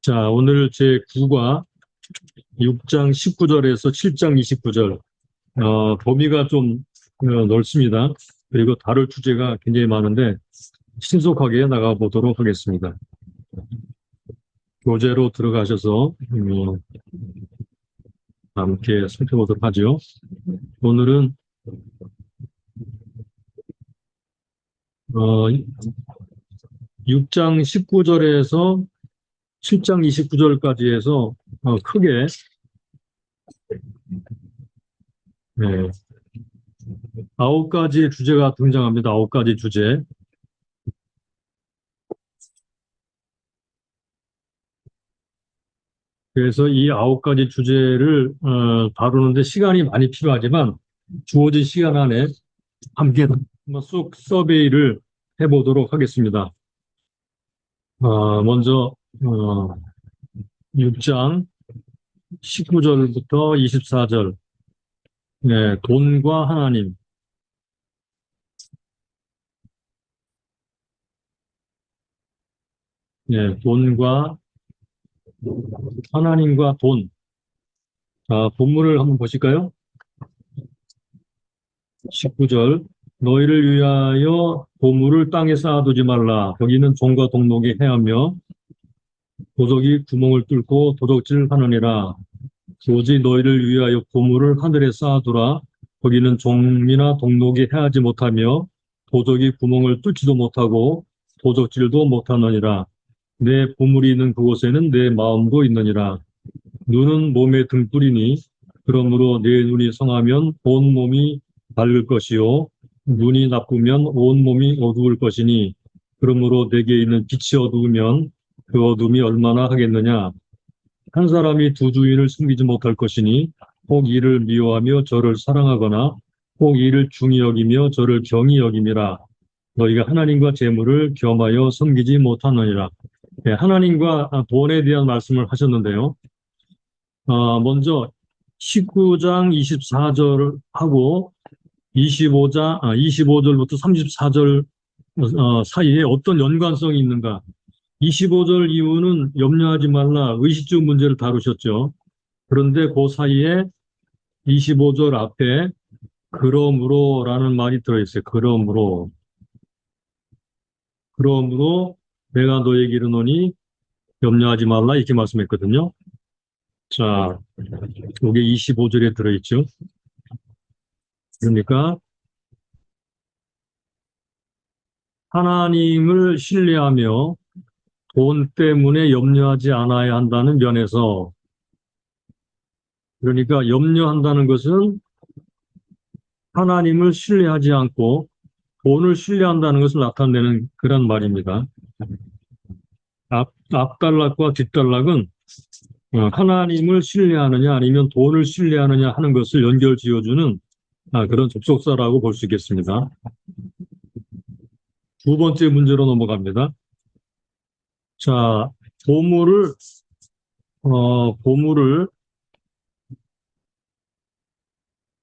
자, 오늘 제 9과 6장 19절에서 7장 29절, 범위가 좀 넓습니다. 그리고 다룰 주제가 굉장히 많은데 신속하게 나가보도록 하겠습니다. 교재로 들어가셔서 함께 살펴보도록 하죠. 오늘은 6장 19절에서 7장 29절까지 해서 크게 네, 9가지 주제가 등장합니다. 9가지 주제. 그래서 이 9가지 주제를 다루는데 시간이 많이 필요하지만 주어진 시간 안에 함께 한번 쑥 서베이를 해보도록 하겠습니다. 먼저 6장 19절부터 24절, 네, 돈과 하나님. 네, 돈과 하나님과 돈. 본문을 한번 보실까요? 19절. 너희를 위하여 보물을 땅에 쌓아두지 말라. 거기는 종과 동록이 해하며 도적이 구멍을 뚫고 도적질하느니라. 오직 너희를 위하여 보물을 하늘에 쌓아두라. 거기는 종이나 동록이 해하지 못하며 도적이 구멍을 뚫지도 못하고 도적질도 못하느니라. 내 보물이 있는 그곳에는 내 마음도 있느니라. 눈은 몸의 등불이니 그러므로 내 눈이 성하면 온 몸이 밝을 것이요 눈이 나쁘면 온 몸이 어두울 것이니 그러므로 내게 있는 빛이 어두우면 그 어둠이 얼마나 하겠느냐. 한 사람이 두 주인을 숨기지 못할 것이니 혹 이를 미워하며 저를 사랑하거나 혹 이를 중히 여기며 저를 경히 여김이라. 너희가 하나님과 재물을 겸하여 섬기지 못하느니라. 네, 하나님과 돈에 대한 말씀을 하셨는데요. 먼저 19장 24절하고 25절부터 34절 사이에 어떤 연관성이 있는가. 25절 이후는 염려하지 말라 의식주 문제를 다루셨죠. 그런데 그 사이에 25절 앞에 그러므로라는 말이 들어있어요. 그러므로 내가 너에게 이르노니 염려하지 말라 이렇게 말씀했거든요. 자, 이게 25절에 들어있죠. 그러니까 하나님을 신뢰하며 돈 때문에 염려하지 않아야 한다는 면에서, 그러니까 염려한다는 것은 하나님을 신뢰하지 않고 돈을 신뢰한다는 것을 나타내는 그런 말입니다. 앞단락과 뒷단락은 하나님을 신뢰하느냐 아니면 돈을 신뢰하느냐 하는 것을 연결 지어주는 그런 접속사라고 볼 수 있겠습니다. 두 번째 문제로 넘어갑니다. 자, 보물을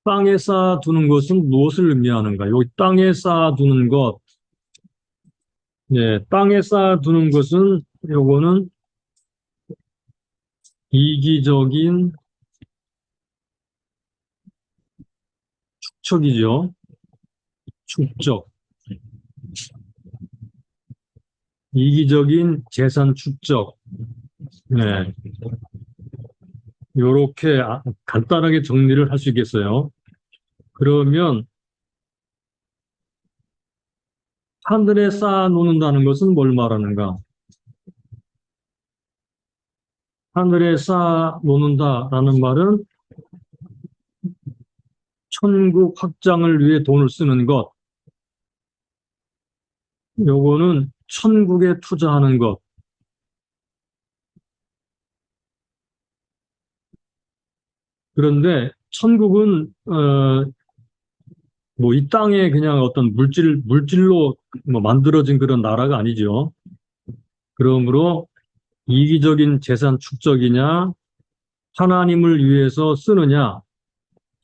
땅에 쌓아두는 것은 무엇을 의미하는가? 여기 땅에 쌓아두는 것, 예, 땅에 쌓아두는 것은 요거는 이기적인 축적이죠. 축적. 이기적인 재산 축적. 네. 요렇게 간단하게 정리를 할 수 있겠어요. 그러면 하늘에 쌓아 놓는다는 것은 뭘 말하는가? 하늘에 쌓아 놓는다라는 말은 천국 확장을 위해 돈을 쓰는 것. 요거는 천국에 투자하는 것. 그런데 천국은 뭐 이 땅에 그냥 어떤 물질로 뭐 만들어진 그런 나라가 아니죠. 그러므로 이기적인 재산 축적이냐, 하나님을 위해서 쓰느냐,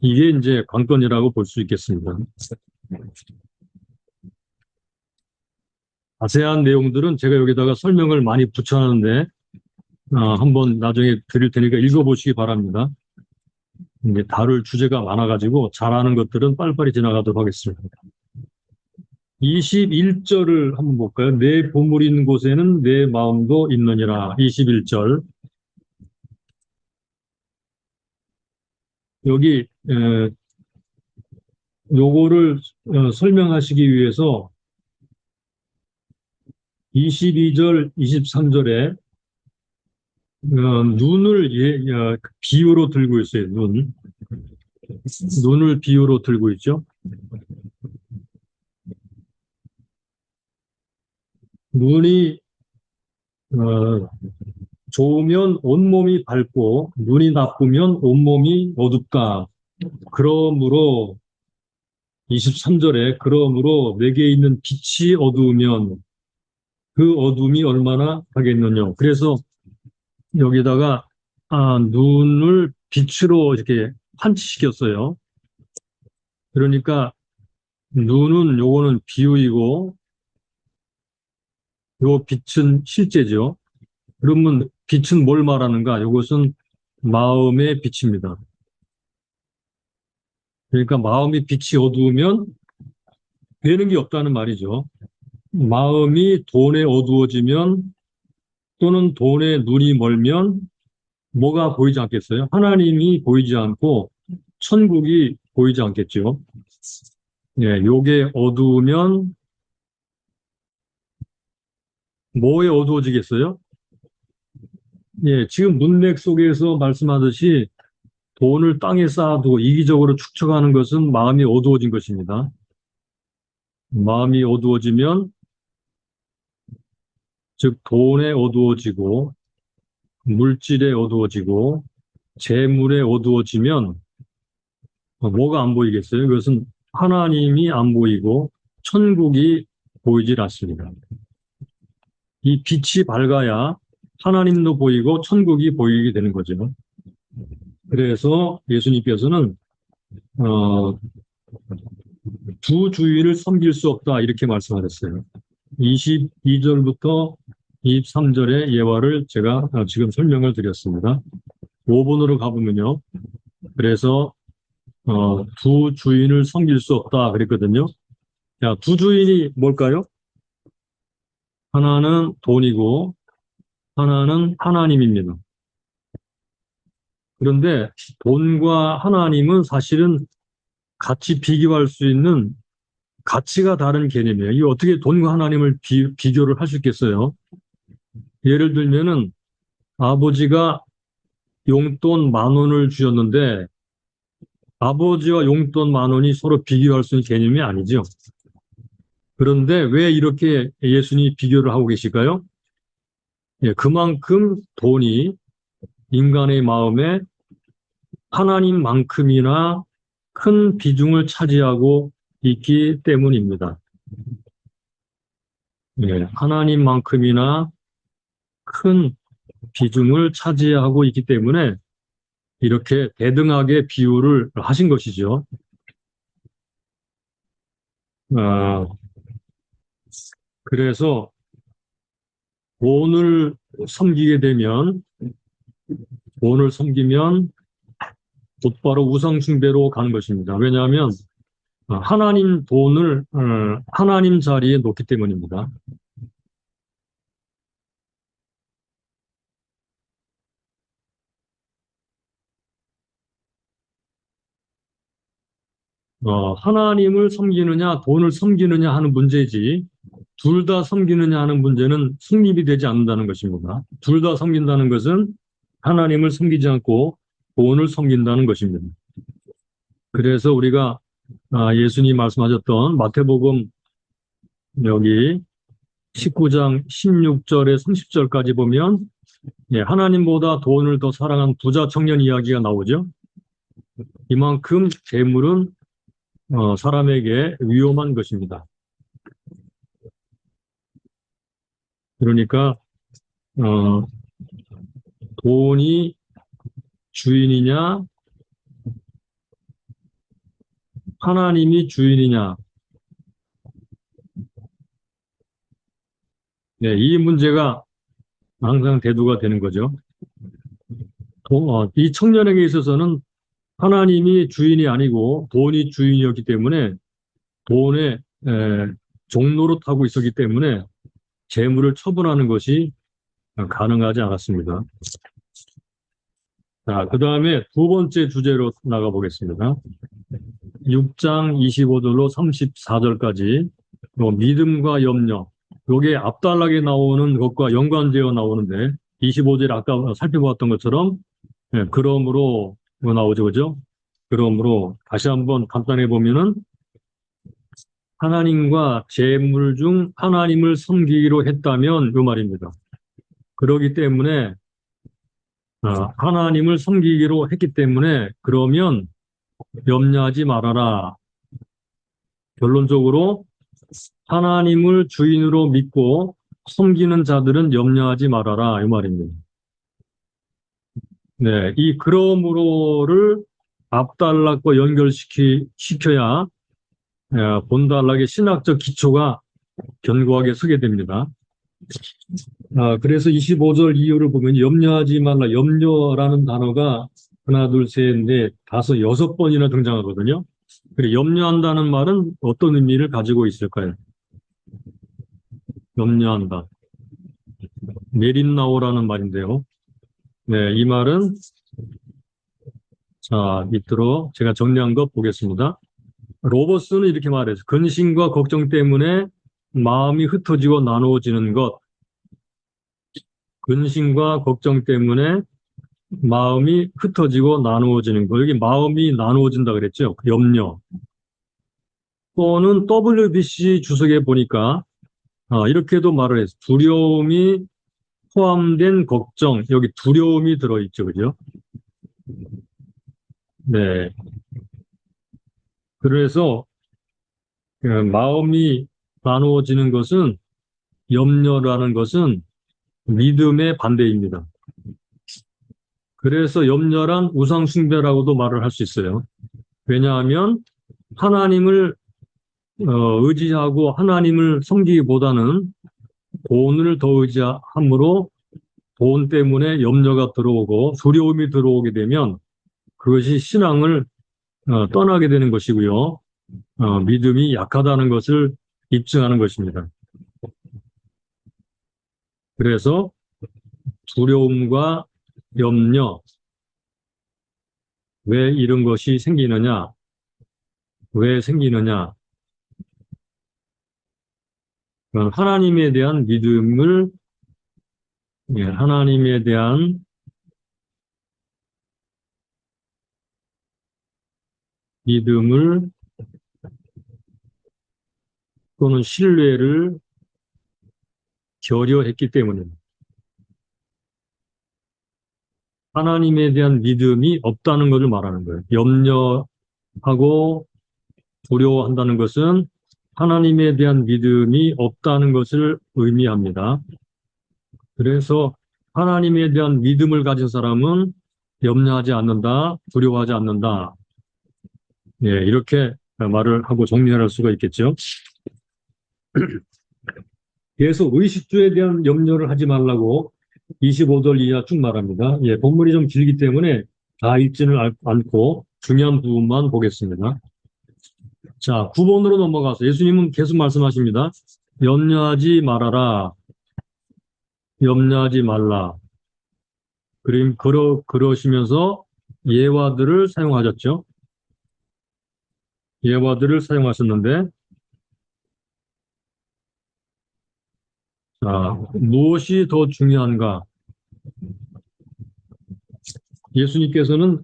이게 이제 관건이라고 볼 수 있겠습니다. 자세한 내용들은 제가 여기다가 설명을 많이 붙여놨는데 한번 나중에 드릴 테니까 읽어보시기 바랍니다. 이게 다룰 주제가 많아가지고 잘하는 것들은 빨리빨리 지나가도록 하겠습니다. 21절을 한번 볼까요? 내 보물 있는 곳에는 내 마음도 있느니라. 21절. 여기 요거를 설명하시기 위해서 22절, 23절에 눈을 비유로 들고 있어요. 눈을 비유로 들고 있죠. 눈이 좋으면 온몸이 밝고 눈이 나쁘면 온몸이 어둡다. 그러므로 23절에 그러므로 내게 있는 빛이 어두우면 그 어둠이 얼마나 하겠느냐. 그래서 여기다가 눈을 빛으로 이렇게 환치시켰어요. 그러니까 눈은 요거는 비유이고 요 빛은 실제죠. 그러면 빛은 뭘 말하는가? 이것은 마음의 빛입니다. 그러니까 마음이 빛이 어두우면 되는 게 없다는 말이죠. 마음이 돈에 어두워지면 또는 돈에 눈이 멀면 뭐가 보이지 않겠어요? 하나님이 보이지 않고 천국이 보이지 않겠죠. 예, 요게 어두우면 뭐에 어두워지겠어요? 예, 지금 문맥 속에서 말씀하듯이 돈을 땅에 쌓아두고 이기적으로 축적하는 것은 마음이 어두워진 것입니다. 마음이 어두워지면 즉 돈에 어두워지고 물질에 어두워지고 재물에 어두워지면 뭐가 안 보이겠어요? 그것은 하나님이 안 보이고 천국이 보이질 않습니다. 이 빛이 밝아야 하나님도 보이고 천국이 보이게 되는 거죠. 그래서 예수님께서는 어, 두 주인을 섬길 수 없다 이렇게 말씀하셨어요. 22절부터 23절의 예화를 제가 지금 설명을 드렸습니다. 5번으로 가보면요. 그래서 두 주인을 섬길 수 없다 그랬거든요. 자, 두 주인이 뭘까요? 하나는 돈이고 하나는 하나님입니다. 그런데 돈과 하나님은 사실은 같이 비교할 수 있는 가치가 다른 개념이에요. 이 어떻게 돈과 하나님을 비교를 할 수 있겠어요? 예를 들면은 아버지가 용돈 10,000원을 주셨는데 아버지와 용돈 10,000원이 서로 비교할 수 있는 개념이 아니죠. 그런데 왜 이렇게 예수님이 비교를 하고 계실까요? 예, 그만큼 돈이 인간의 마음에 하나님만큼이나 큰 비중을 차지하고 있기 때문입니다. 예, 하나님만큼이나 큰 비중을 차지하고 있기 때문에 이렇게 대등하게 비유를 하신 것이죠. 그래서 돈을 섬기게 되면 돈을 섬기면 곧바로 우상숭배로 가는 것입니다. 왜냐하면 하나님 돈을 하나님 자리에 놓기 때문입니다. 하나님을 섬기느냐 돈을 섬기느냐 하는 문제지 둘 다 섬기느냐 하는 문제는 성립이 되지 않는다는 것입니다. 둘 다 섬긴다는 것은 하나님을 섬기지 않고 돈을 섬긴다는 것입니다. 그래서 우리가 예수님 말씀하셨던 마태복음 여기 19장 16절에 30절까지 보면 하나님보다 돈을 더 사랑한 부자 청년 이야기가 나오죠. 이만큼 재물은 사람에게 위험한 것입니다. 그러니까 돈이 주인이냐 하나님이 주인이냐 이 문제가 항상 대두가 되는 거죠. 이 청년에게 있어서는 하나님이 주인이 아니고 돈이 주인이었기 때문에 돈의 종로로 타고 있었기 때문에 재물을 처분하는 것이 가능하지 않았습니다. 자, 그 다음에 두 번째 주제로 나가 보겠습니다. 6장 25절로 34절까지 믿음과 염려, 요게 앞달락에 나오는 것과 연관되어 나오는데 25절 아까 살펴봤던 것처럼 그러므로 나오죠, 그죠? 그러므로 다시 한번 간단히 보면은 하나님과 재물 중 하나님을 섬기기로 했다면 요 말입니다. 그러기 때문에 하나님을 섬기기로 했기 때문에 그러면 염려하지 말아라. 결론적으로 하나님을 주인으로 믿고 섬기는 자들은 염려하지 말아라 이 말입니다. 네, 이 그러므로를 앞단락과 연결시켜야 본단락의 신학적 기초가 견고하게 서게 됩니다. 그래서 25절 이유를 보면 염려하지 말라. 염려라는 단어가 하나, 둘, 셋, 넷, 다섯, 여섯 번이나 등장하거든요. 그래, 염려한다는 말은 어떤 의미를 가지고 있을까요? 염려한다. 메린나오라는 말인데요. 네, 이 말은 자, 밑으로 제가 정리한 거 보겠습니다. 로버스는 이렇게 말해서 근심과 걱정 때문에 마음이 흩어지고 나누어지는 것. 근심과 걱정 때문에 마음이 흩어지고 나누어지는 거. 여기 마음이 나누어진다 그랬죠. 염려. 또는 WBC 주석에 보니까 이렇게도 말을 했어요. 두려움이 포함된 걱정. 여기 두려움이 들어있죠. 그죠? 네. 그래서 마음이 나누어지는 것은 염려라는 것은 믿음의 반대입니다. 그래서 염려란 우상숭배라고도 말을 할 수 있어요. 왜냐하면 하나님을 의지하고 하나님을 섬기기보다는 돈을 더 의지함으로 돈 때문에 염려가 들어오고 두려움이 들어오게 되면 그것이 신앙을 떠나게 되는 것이고요. 믿음이 약하다는 것을 입증하는 것입니다. 그래서 두려움과 염려, 왜 이런 것이 생기느냐? 왜 생기느냐? 하나님에 대한 믿음을, 하나님에 대한 믿음을 또는 신뢰를 결여했기 때문입니다. 하나님에 대한 믿음이 없다는 것을 말하는 거예요. 염려하고 두려워한다는 것은 하나님에 대한 믿음이 없다는 것을 의미합니다. 그래서 하나님에 대한 믿음을 가진 사람은 염려하지 않는다, 두려워하지 않는다. 이렇게 말을 하고 정리할 수가 있겠죠. 계속 의식주에 대한 염려를 하지 말라고 25절 이하 쭉 말합니다. 본문이 좀 길기 때문에 다 읽지는 않고 중요한 부분만 보겠습니다. 자, 9번으로 넘어가서 예수님은 계속 말씀하십니다. 염려하지 말아라. 염려하지 말라. 그러시면서 예화들을 사용하셨죠. 예화들을 사용하셨는데, 자, 무엇이 더 중요한가? 예수님께서는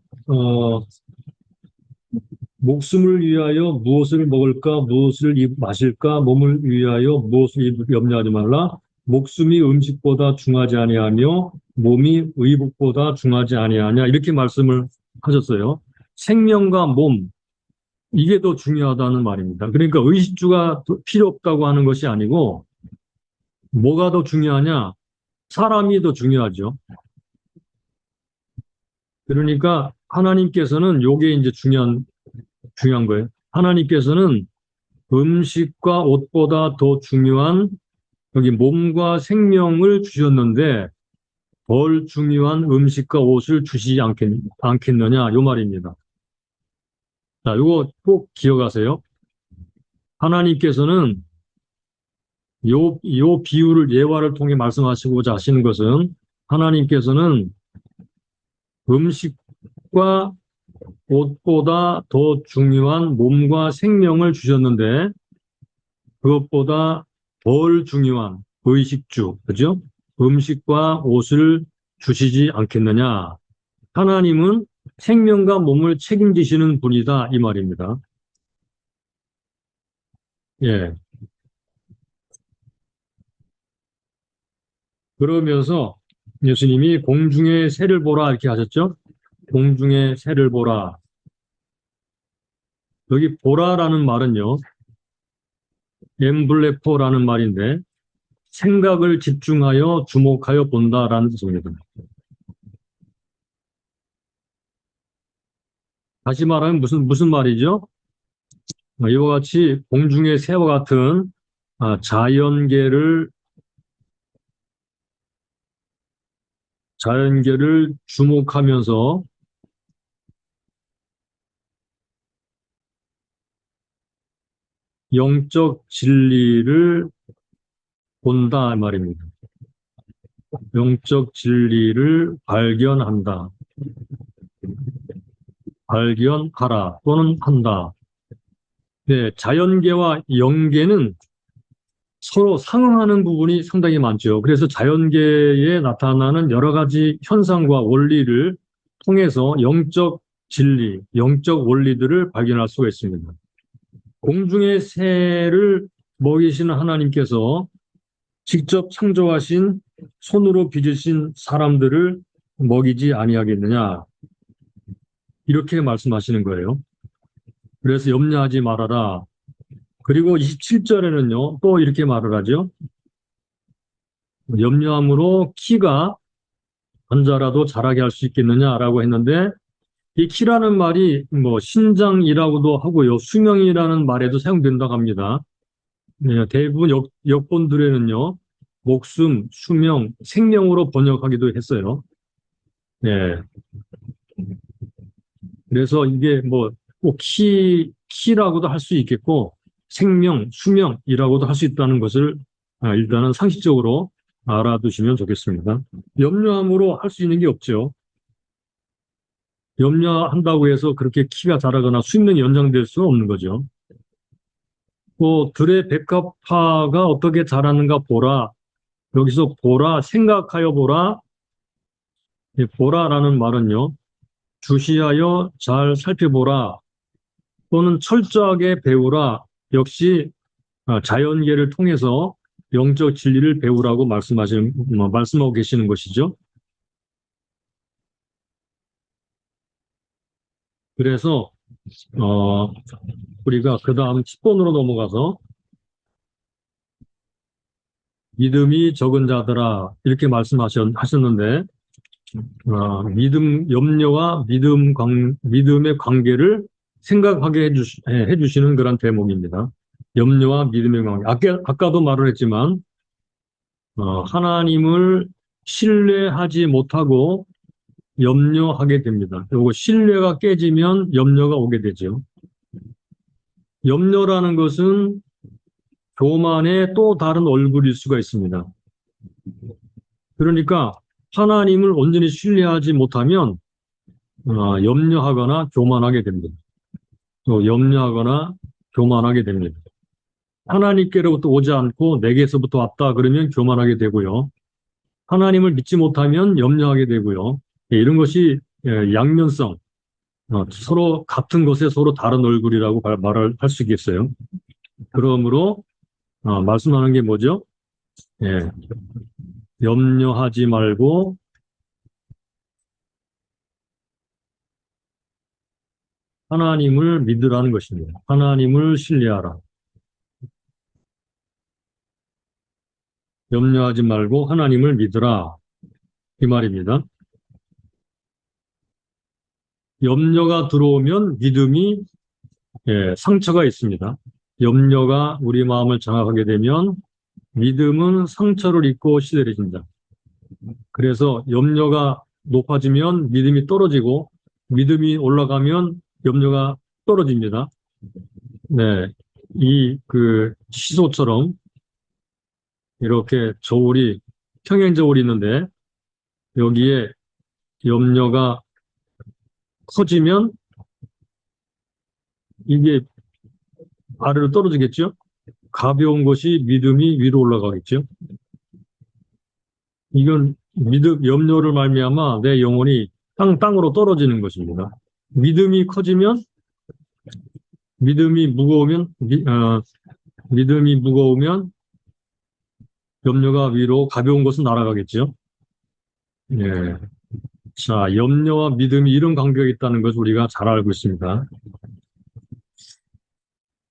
목숨을 위하여 무엇을 먹을까, 무엇을 마실까, 몸을 위하여 무엇을 염려하지 말라. 목숨이 음식보다 중하지 아니하며 몸이 의복보다 중하지 아니하냐 이렇게 말씀을 하셨어요. 생명과 몸 이게 더 중요하다는 말입니다. 그러니까 의식주가 필요 없다고 하는 것이 아니고 뭐가 더 중요하냐? 사람이 더 중요하죠. 그러니까 하나님께서는 요게 이제 중요한 거예요. 하나님께서는 음식과 옷보다 더 중요한 여기 몸과 생명을 주셨는데 덜 중요한 음식과 옷을 주시지 않겠느냐, 요 말입니다. 자, 요거 꼭 기억하세요. 하나님께서는 요 비유를 예화를 통해 말씀하시고자 하시는 것은 하나님께서는 음식과 옷보다 더 중요한 몸과 생명을 주셨는데 그것보다 덜 중요한 의식주, 그죠? 음식과 옷을 주시지 않겠느냐. 하나님은 생명과 몸을 책임지시는 분이다, 이 말입니다. 예. 그러면서 예수님이 공중의 새를 보라 이렇게 하셨죠? 공중의 새를 보라. 여기 보라라는 말은요, 엠블레포라는 말인데 생각을 집중하여 주목하여 본다라는 뜻입니다. 다시 말하면 무슨 말이죠? 이와 같이 공중의 새와 같은 자연계를 주목하면서 영적 진리를 본다 말입니다. 영적 진리를 발견한다. 발견하라 또는 한다. 네, 자연계와 영계는 서로 상응하는 부분이 상당히 많죠. 그래서 자연계에 나타나는 여러 가지 현상과 원리를 통해서 영적 진리, 영적 원리들을 발견할 수가 있습니다. 공중의 새를 먹이시는 하나님께서 직접 창조하신 손으로 빚으신 사람들을 먹이지 아니하겠느냐 이렇게 말씀하시는 거예요. 그래서 염려하지 말아라. 그리고 27절에는요 또 이렇게 말을 하죠. 염려함으로 키가 한 자라도 자라게 할 수 있겠느냐라고 했는데 이 키라는 말이 뭐 신장이라고도 하고요 수명이라는 말에도 사용된다고 합니다. 네, 대부분 역본들에는요 목숨, 수명, 생명으로 번역하기도 했어요. 네. 그래서 이게 뭐 꼭 키라고도 할 수 있겠고 생명, 수명이라고도 할 수 있다는 것을 일단은 상식적으로 알아두시면 좋겠습니다. 염려함으로 할 수 있는 게 없죠. 염려한다고 해서 그렇게 키가 자라거나 수명이 연장될 수는 없는 거죠. 또 들의 백합화가 어떻게 자라는가 보라. 여기서 보라, 생각하여 보라. 보라라는 말은요. 주시하여 잘 살펴보라. 또는 철저하게 배우라. 역시 자연계를 통해서 영적 진리를 배우라고 말씀하고 계시는 것이죠. 그래서 우리가 그 다음 10번으로 넘어가서 믿음이 적은 자들아 이렇게 말씀하셨는데 염려와 믿음의 관계를 생각하게 해주시는 그런 대목입니다. 염려와 믿음의 관계. 아까도 말을 했지만 하나님을 신뢰하지 못하고 염려하게 됩니다. 그리고 신뢰가 깨지면 염려가 오게 되죠. 염려라는 것은 교만의 또 다른 얼굴일 수가 있습니다. 그러니까 하나님을 온전히 신뢰하지 못하면 염려하거나 교만하게 됩니다. 또 염려하거나 교만하게 됩니다. 하나님께로부터 오지 않고 내게서부터 왔다 그러면 교만하게 되고요. 하나님을 믿지 못하면 염려하게 되고요. 이런 것이 양면성, 서로 같은 것에 서로 다른 얼굴이라고 말을 할 수 있겠어요. 그러므로 말씀하는 게 뭐죠? 예, 염려하지 말고 하나님을 믿으라는 것입니다. 하나님을 신뢰하라. 염려하지 말고 하나님을 믿으라. 이 말입니다. 염려가 들어오면 믿음이 상처가 있습니다. 염려가 우리 마음을 장악하게 되면 믿음은 상처를 입고 시들해진다. 그래서 염려가 높아지면 믿음이 떨어지고 믿음이 올라가면 염려가 떨어집니다. 네. 시소처럼 이렇게 저울이, 평행 저울이 있는데 여기에 염려가 커지면 이게 아래로 떨어지겠죠? 가벼운 것이 믿음이 위로 올라가겠죠? 이건 염려를 말미암아 내 영혼이 땅으로 떨어지는 것입니다. 믿음이 커지면, 믿음이 무거우면, 믿음이 무거우면 염려가 위로, 가벼운 것은 날아가겠죠? 예. 자, 염려와 믿음이 이런 관계가 있다는 것을 우리가 잘 알고 있습니다.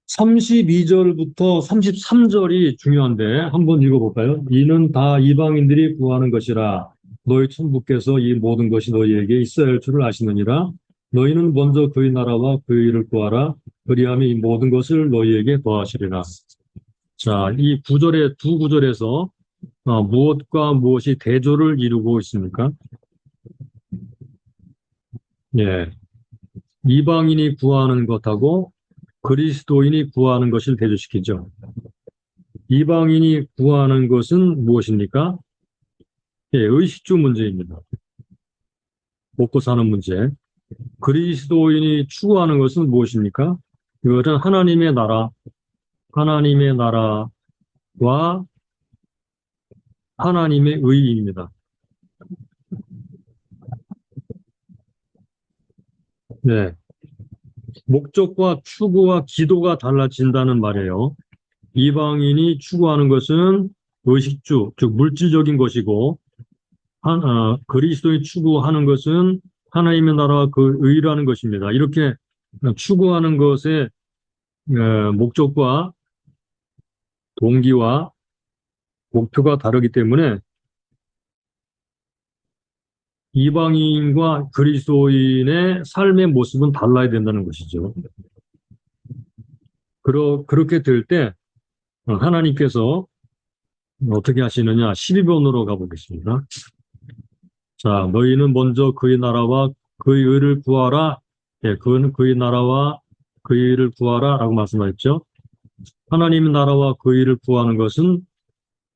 32절부터 33절이 중요한데 한번 읽어볼까요? 이는 다 이방인들이 구하는 것이라 너희 천부께서 이 모든 것이 너희에게 있어야 할 줄을 아시느니라. 너희는 먼저 그의 나라와 그의 일을 구하라. 그리하면 이 모든 것을 너희에게 더하시리라. 자, 이 구절의 두 구절에서 무엇과 무엇이 대조를 이루고 있습니까? 예, 이방인이 구하는 것하고 그리스도인이 구하는 것을 대조시키죠. 이방인이 구하는 것은 무엇입니까? 예, 의식주 문제입니다. 먹고 사는 문제. 그리스도인이 추구하는 것은 무엇입니까? 이것은 하나님의 나라, 하나님의 나라와 하나님의 의입니다. 네. 목적과 추구와 기도가 달라진다는 말이에요. 이방인이 추구하는 것은 의식주, 즉 물질적인 것이고, 그리스도인이 추구하는 것은 하나님의 나라와 그 의라는 것입니다. 이렇게 추구하는 것의 목적과 동기와 목표가 다르기 때문에 이방인과 그리스도인의 삶의 모습은 달라야 된다는 것이죠. 그렇게 될 때 하나님께서 어떻게 하시느냐? 12번으로 가보겠습니다. 자, 너희는 먼저 그의 나라와 그의 의를 구하라. 예, 그의 나라와 그의 의를 구하라 라고 말씀하셨죠. 하나님의 나라와 그의 의를 구하는 것은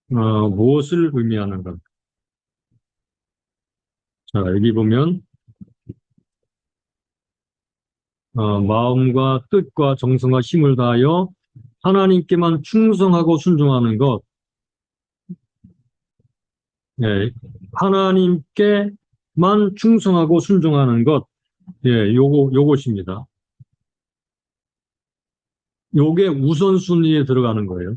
무엇을 의미하는가? 자, 여기 보면 마음과 뜻과 정성과 힘을 다하여 하나님께만 충성하고 순종하는 것. 예, 하나님께만 충성하고 순종하는 것. 예, 요것입니다. 요게 우선순위에 들어가는 거예요.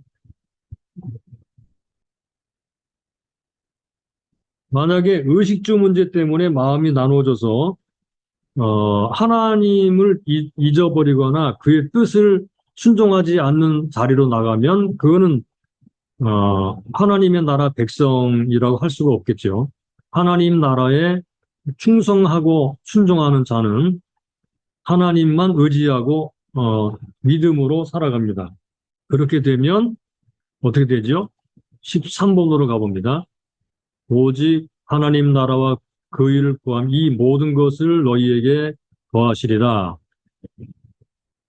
만약에 의식주 문제 때문에 마음이 나누어져서 하나님을 잊어버리거나 그의 뜻을 순종하지 않는 자리로 나가면 그거는 하나님의 나라 백성이라고 할 수가 없겠죠. 하나님 나라에 충성하고 순종하는 자는 하나님만 의지하고 믿음으로 살아갑니다. 그렇게 되면 어떻게 되죠? 13번으로 가봅니다. 오직 하나님 나라와 그 일을 구함 이 모든 것을 너희에게 더하시리라.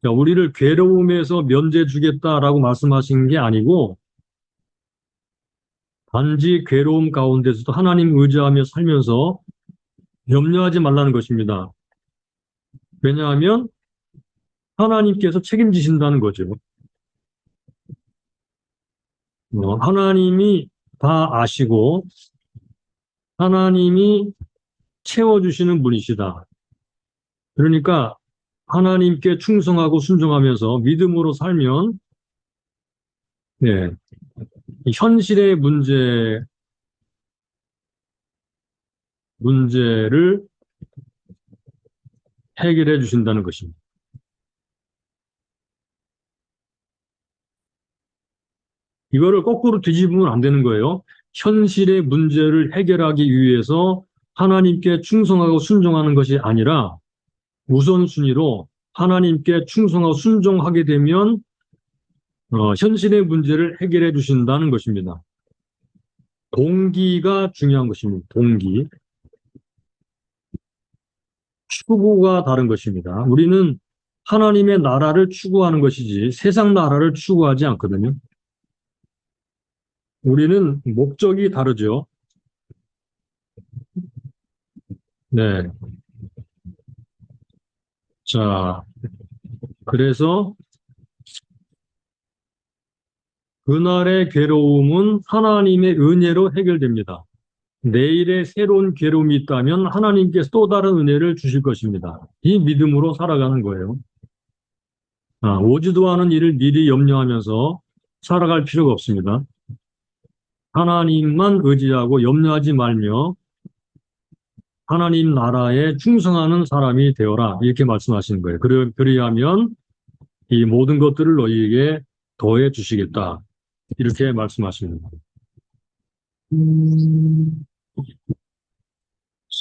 자, 우리를 괴로움에서 면제 주겠다라고 말씀하신 게 아니고 단지 괴로움 가운데서도 하나님 의지하며 살면서 염려하지 말라는 것입니다. 왜냐하면 하나님께서 책임지신다는 거죠. 하나님이 다 아시고 하나님이 채워주시는 분이시다. 그러니까 하나님께 충성하고 순종하면서 믿음으로 살면 네, 현실의 문제를 해결해 주신다는 것입니다. 이거를 거꾸로 뒤집으면 안 되는 거예요. 현실의 문제를 해결하기 위해서 하나님께 충성하고 순종하는 것이 아니라 우선순위로 하나님께 충성하고 순종하게 되면 현실의 문제를 해결해 주신다는 것입니다. 동기가 중요한 것입니다. 동기. 추구가 다른 것입니다. 우리는 하나님의 나라를 추구하는 것이지 세상 나라를 추구하지 않거든요. 우리는 목적이 다르죠. 네. 자, 그래서 그날의 괴로움은 하나님의 은혜로 해결됩니다. 내일에 새로운 괴로움이 있다면 하나님께서 또 다른 은혜를 주실 것입니다. 이 믿음으로 살아가는 거예요. 오지도 않은 일을 미리 염려하면서 살아갈 필요가 없습니다. 하나님만 의지하고 염려하지 말며 하나님 나라에 충성하는 사람이 되어라. 이렇게 말씀하시는 거예요. 그리하면 이 모든 것들을 너희에게 더해 주시겠다. 이렇게 말씀하십니다.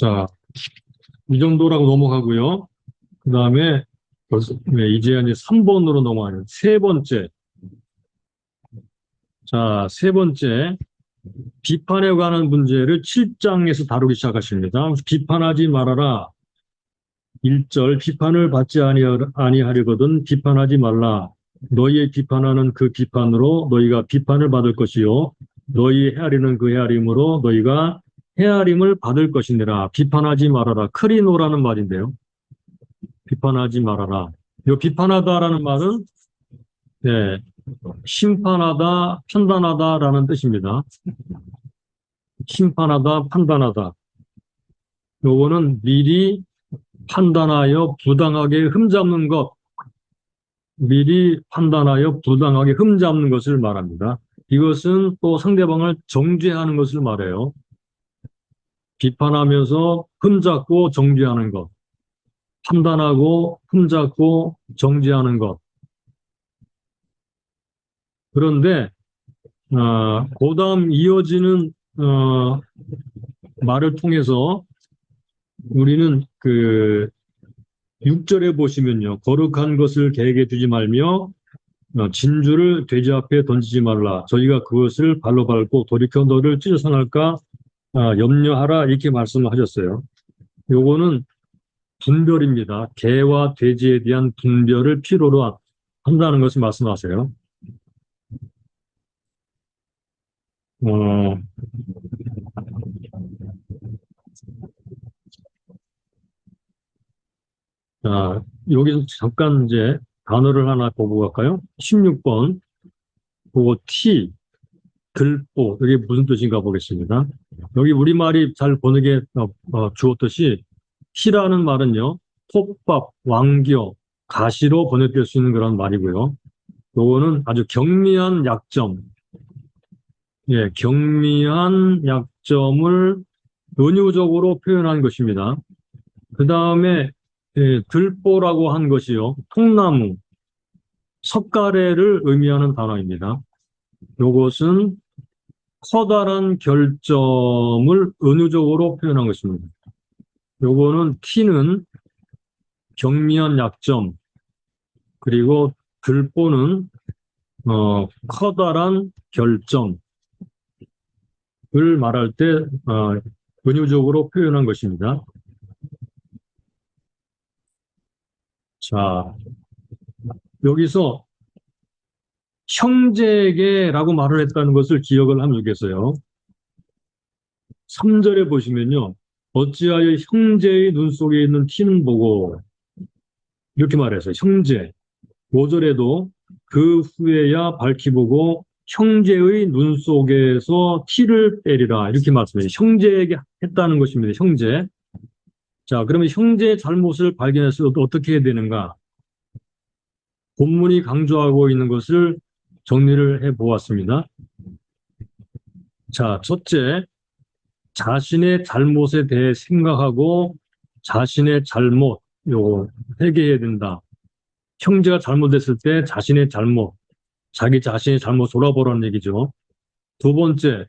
자, 이 정도라고 넘어가고요. 그 다음에 이제 3번으로 넘어가요. 세 번째. 자, 세 번째. 비판에 관한 문제를 7장에서 다루기 시작하십니다. 비판하지 말아라. 1절 비판을 받지 아니하려거든 비판하지 말라. 너희의 비판하는 그 비판으로 너희가 비판을 받을 것이요. 너희 헤아리는 그 헤아림으로 너희가 헤아림을 받을 것이니라. 비판하지 말아라. 크리노라는 말인데요. 비판하지 말아라. 이 비판하다라는 말은 네, 심판하다, 판단하다라는 뜻입니다. 심판하다, 판단하다. 요거는 미리 판단하여 부당하게 흠잡는 것, 미리 판단하여 부당하게 흠잡는 것을 말합니다. 이것은 또 상대방을 정죄하는 것을 말해요. 비판하면서 흠잡고 정죄하는 것, 판단하고 흠잡고 정죄하는 것. 그런데 그 다음 이어지는 말을 통해서 우리는 그 6절에 보시면요. 거룩한 것을 계획에 두지 말며 진주를 돼지 앞에 던지지 말라. 저희가 그것을 발로 밟고 돌이켜 너를 찢어 상할까 염려하라. 이렇게 말씀을 하셨어요. 요거는 분별입니다. 개와 돼지에 대한 분별을 필요로 한다는 것을 말씀하세요. 자, 여기서 잠깐 이제 단어를 하나 보고 갈까요? 16번. 그거 T, 들보. 이게 무슨 뜻인가 보겠습니다. 여기 우리말이 잘 번역에 주었듯이 T라는 말은요, 톱밥, 왕겨, 가시로 번역될 수 있는 그런 말이고요. 요거는 아주 경미한 약점, 예, 경미한 약점을 은유적으로 표현한 것입니다. 그 다음에 예, 들보라고 한 것이요. 통나무, 석가래를 의미하는 단어입니다. 요것은 커다란 결점을 은유적으로 표현한 것입니다. 요거는 T는 경미한 약점, 그리고 들보는 커다란 결점을 말할 때 은유적으로 표현한 것입니다. 자, 여기서 형제에게라고 말을 했다는 것을 기억을 하면 좋겠어요. 3절에 보시면요. 어찌하여 형제의 눈 속에 있는 티는 보고 이렇게 말했어요. 형제. 5절에도 그 후에야 밝히 보고 형제의 눈 속에서 티를 빼리라. 이렇게 말씀해요. 형제에게 했다는 것입니다. 형제. 자, 그러면 형제의 잘못을 발견해서 어떻게 해야 되는가? 본문이 강조하고 있는 것을 정리를 해 보았습니다. 자, 첫째, 자신의 잘못에 대해 생각하고 자신의 잘못, 회개해야 된다. 형제가 잘못했을 때 자신의 잘못, 자기 자신의 잘못 돌아보라는 얘기죠. 두 번째,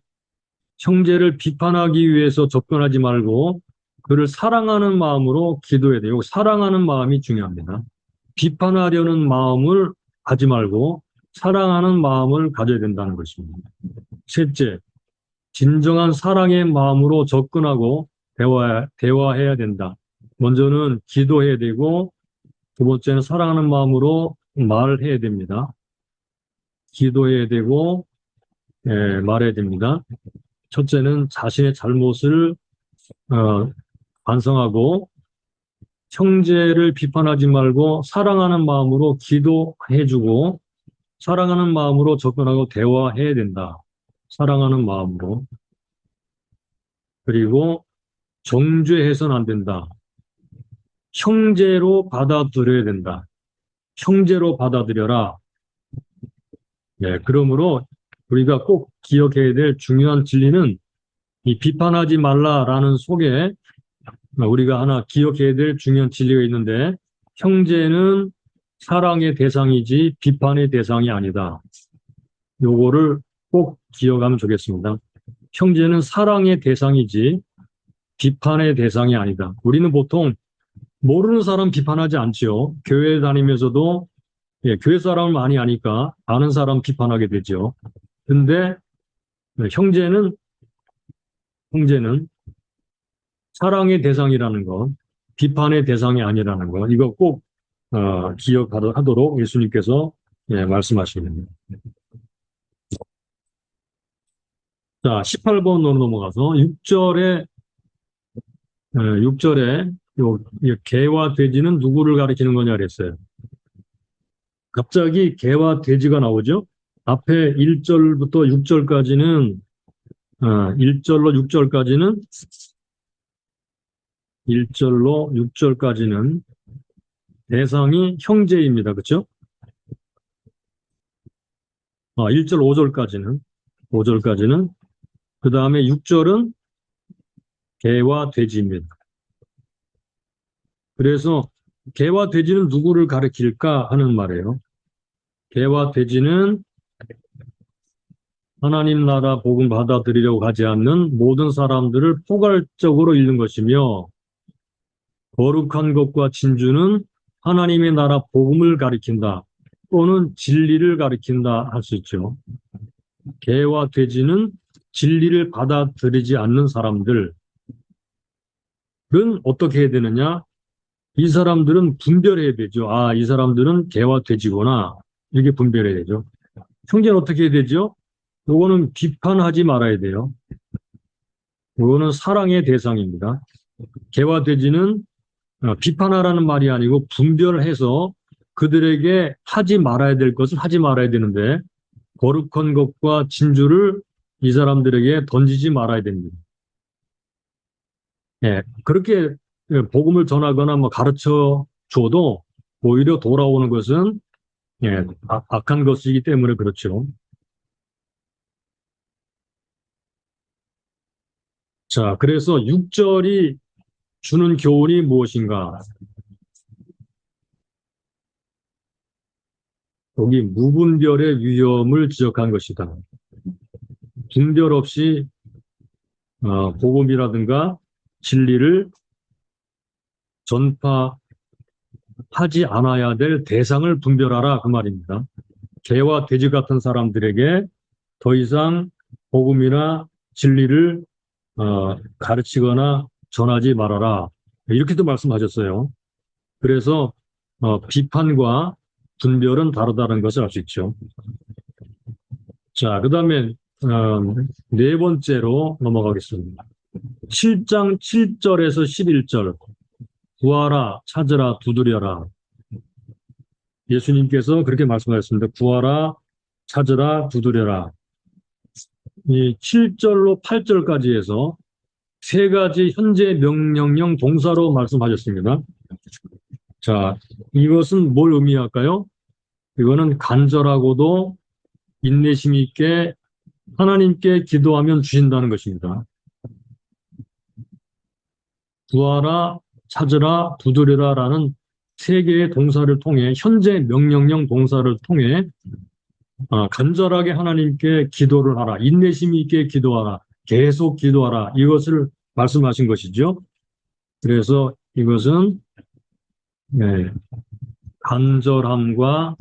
형제를 비판하기 위해서 접근하지 말고 그를 사랑하는 마음으로 기도해야 돼요. 사랑하는 마음이 중요합니다. 비판하려는 마음을 하지 말고 사랑하는 마음을 가져야 된다는 것입니다. 셋째, 진정한 사랑의 마음으로 접근하고 대화해야 된다. 먼저는 기도해야 되고, 두 번째는 사랑하는 마음으로 말해야 됩니다. 기도해야 되고, 말해야 됩니다. 첫째는 자신의 잘못을 반성하고, 형제를 비판하지 말고 사랑하는 마음으로 기도해주고, 사랑하는 마음으로 접근하고 대화해야 된다. 사랑하는 마음으로. 그리고 정죄해서는 안 된다. 형제로 받아들여야 된다. 형제로 받아들여라. 그러므로 우리가 꼭 기억해야 될 중요한 진리는 이 비판하지 말라라는 속에 우리가 하나 기억해야 될 중요한 진리가 있는데, 형제는 사랑의 대상이지 비판의 대상이 아니다. 요거를 꼭 기억하면 좋겠습니다. 형제는 사랑의 대상이지 비판의 대상이 아니다. 우리는 보통 모르는 사람 비판하지 않죠. 교회 다니면서도 교회 사람을 많이 아니까 아는 사람 비판하게 되죠. 근데 형제는 사랑의 대상이라는 것, 비판의 대상이 아니라는 것, 이거 꼭 기억하도록 예수님께서 말씀하십니다. 자, 18번으로 넘어가서 6절에 개와 돼지는 누구를 가리키는 거냐 그랬어요. 갑자기 개와 돼지가 나오죠. 앞에 1절부터 6절까지는 1절로 6절까지는 대상이 형제입니다. 그렇죠? 1절 5절까지는 그 다음에 6절은 개와 돼지입니다. 그래서 개와 돼지는 누구를 가리킬까 하는 말이에요. 개와 돼지는 하나님 나라 복음 받아들이려고 하지 않는 모든 사람들을 포괄적으로 읽는 것이며, 거룩한 것과 진주는 하나님의 나라 복음을 가리킨다 또는 진리를 가리킨다 할 수 있죠. 개와 돼지는 진리를 받아들이지 않는 사람들은 어떻게 해야 되느냐? 이 사람들은 분별해야 되죠. 이 사람들은 개와 돼지구나. 이렇게 분별해야 되죠. 형제는 어떻게 해야 되죠? 요거는 비판하지 말아야 돼요. 요거는 사랑의 대상입니다. 개와 돼지는 비판하라는 말이 아니고 분별해서 그들에게 하지 말아야 될 것을 하지 말아야 되는데, 거룩한 것과 진주를 이 사람들에게 던지지 말아야 됩니다. 그렇게 복음을 전하거나 가르쳐 줘도 오히려 돌아오는 것은 악한 것이기 때문에 그렇죠. 자, 그래서 6절이 주는 교훈이 무엇인가? 여기 무분별의 위험을 지적한 것이다. 분별 없이 복음이라든가 진리를 전파하지 않아야 될 대상을 분별하라 그 말입니다. 개와 돼지 같은 사람들에게 더 이상 복음이나 진리를 가르치거나 전하지 말아라. 이렇게도 말씀하셨어요. 그래서 비판과 분별은 다르다는 것을 알 수 있죠. 자, 그 다음에 네 번째로 넘어가겠습니다. 7장 7절에서 11절. 구하라, 찾으라, 두드려라. 예수님께서 그렇게 말씀하셨습니다. 구하라, 찾으라, 두드려라. 이 7절로 8절까지 해서 세 가지 현재 명령형 동사로 말씀하셨습니다. 자, 이것은 뭘 의미할까요? 이거는 간절하고도 인내심 있게 하나님께 기도하면 주신다는 것입니다. 구하라, 찾으라, 두드려라라는 세 개의 동사를 통해, 현재 명령형 동사를 통해 간절하게 하나님께 기도를 하라, 인내심 있게 기도하라, 계속 기도하라, 이것을 말씀하신 것이죠. 그래서 이것은 간절함과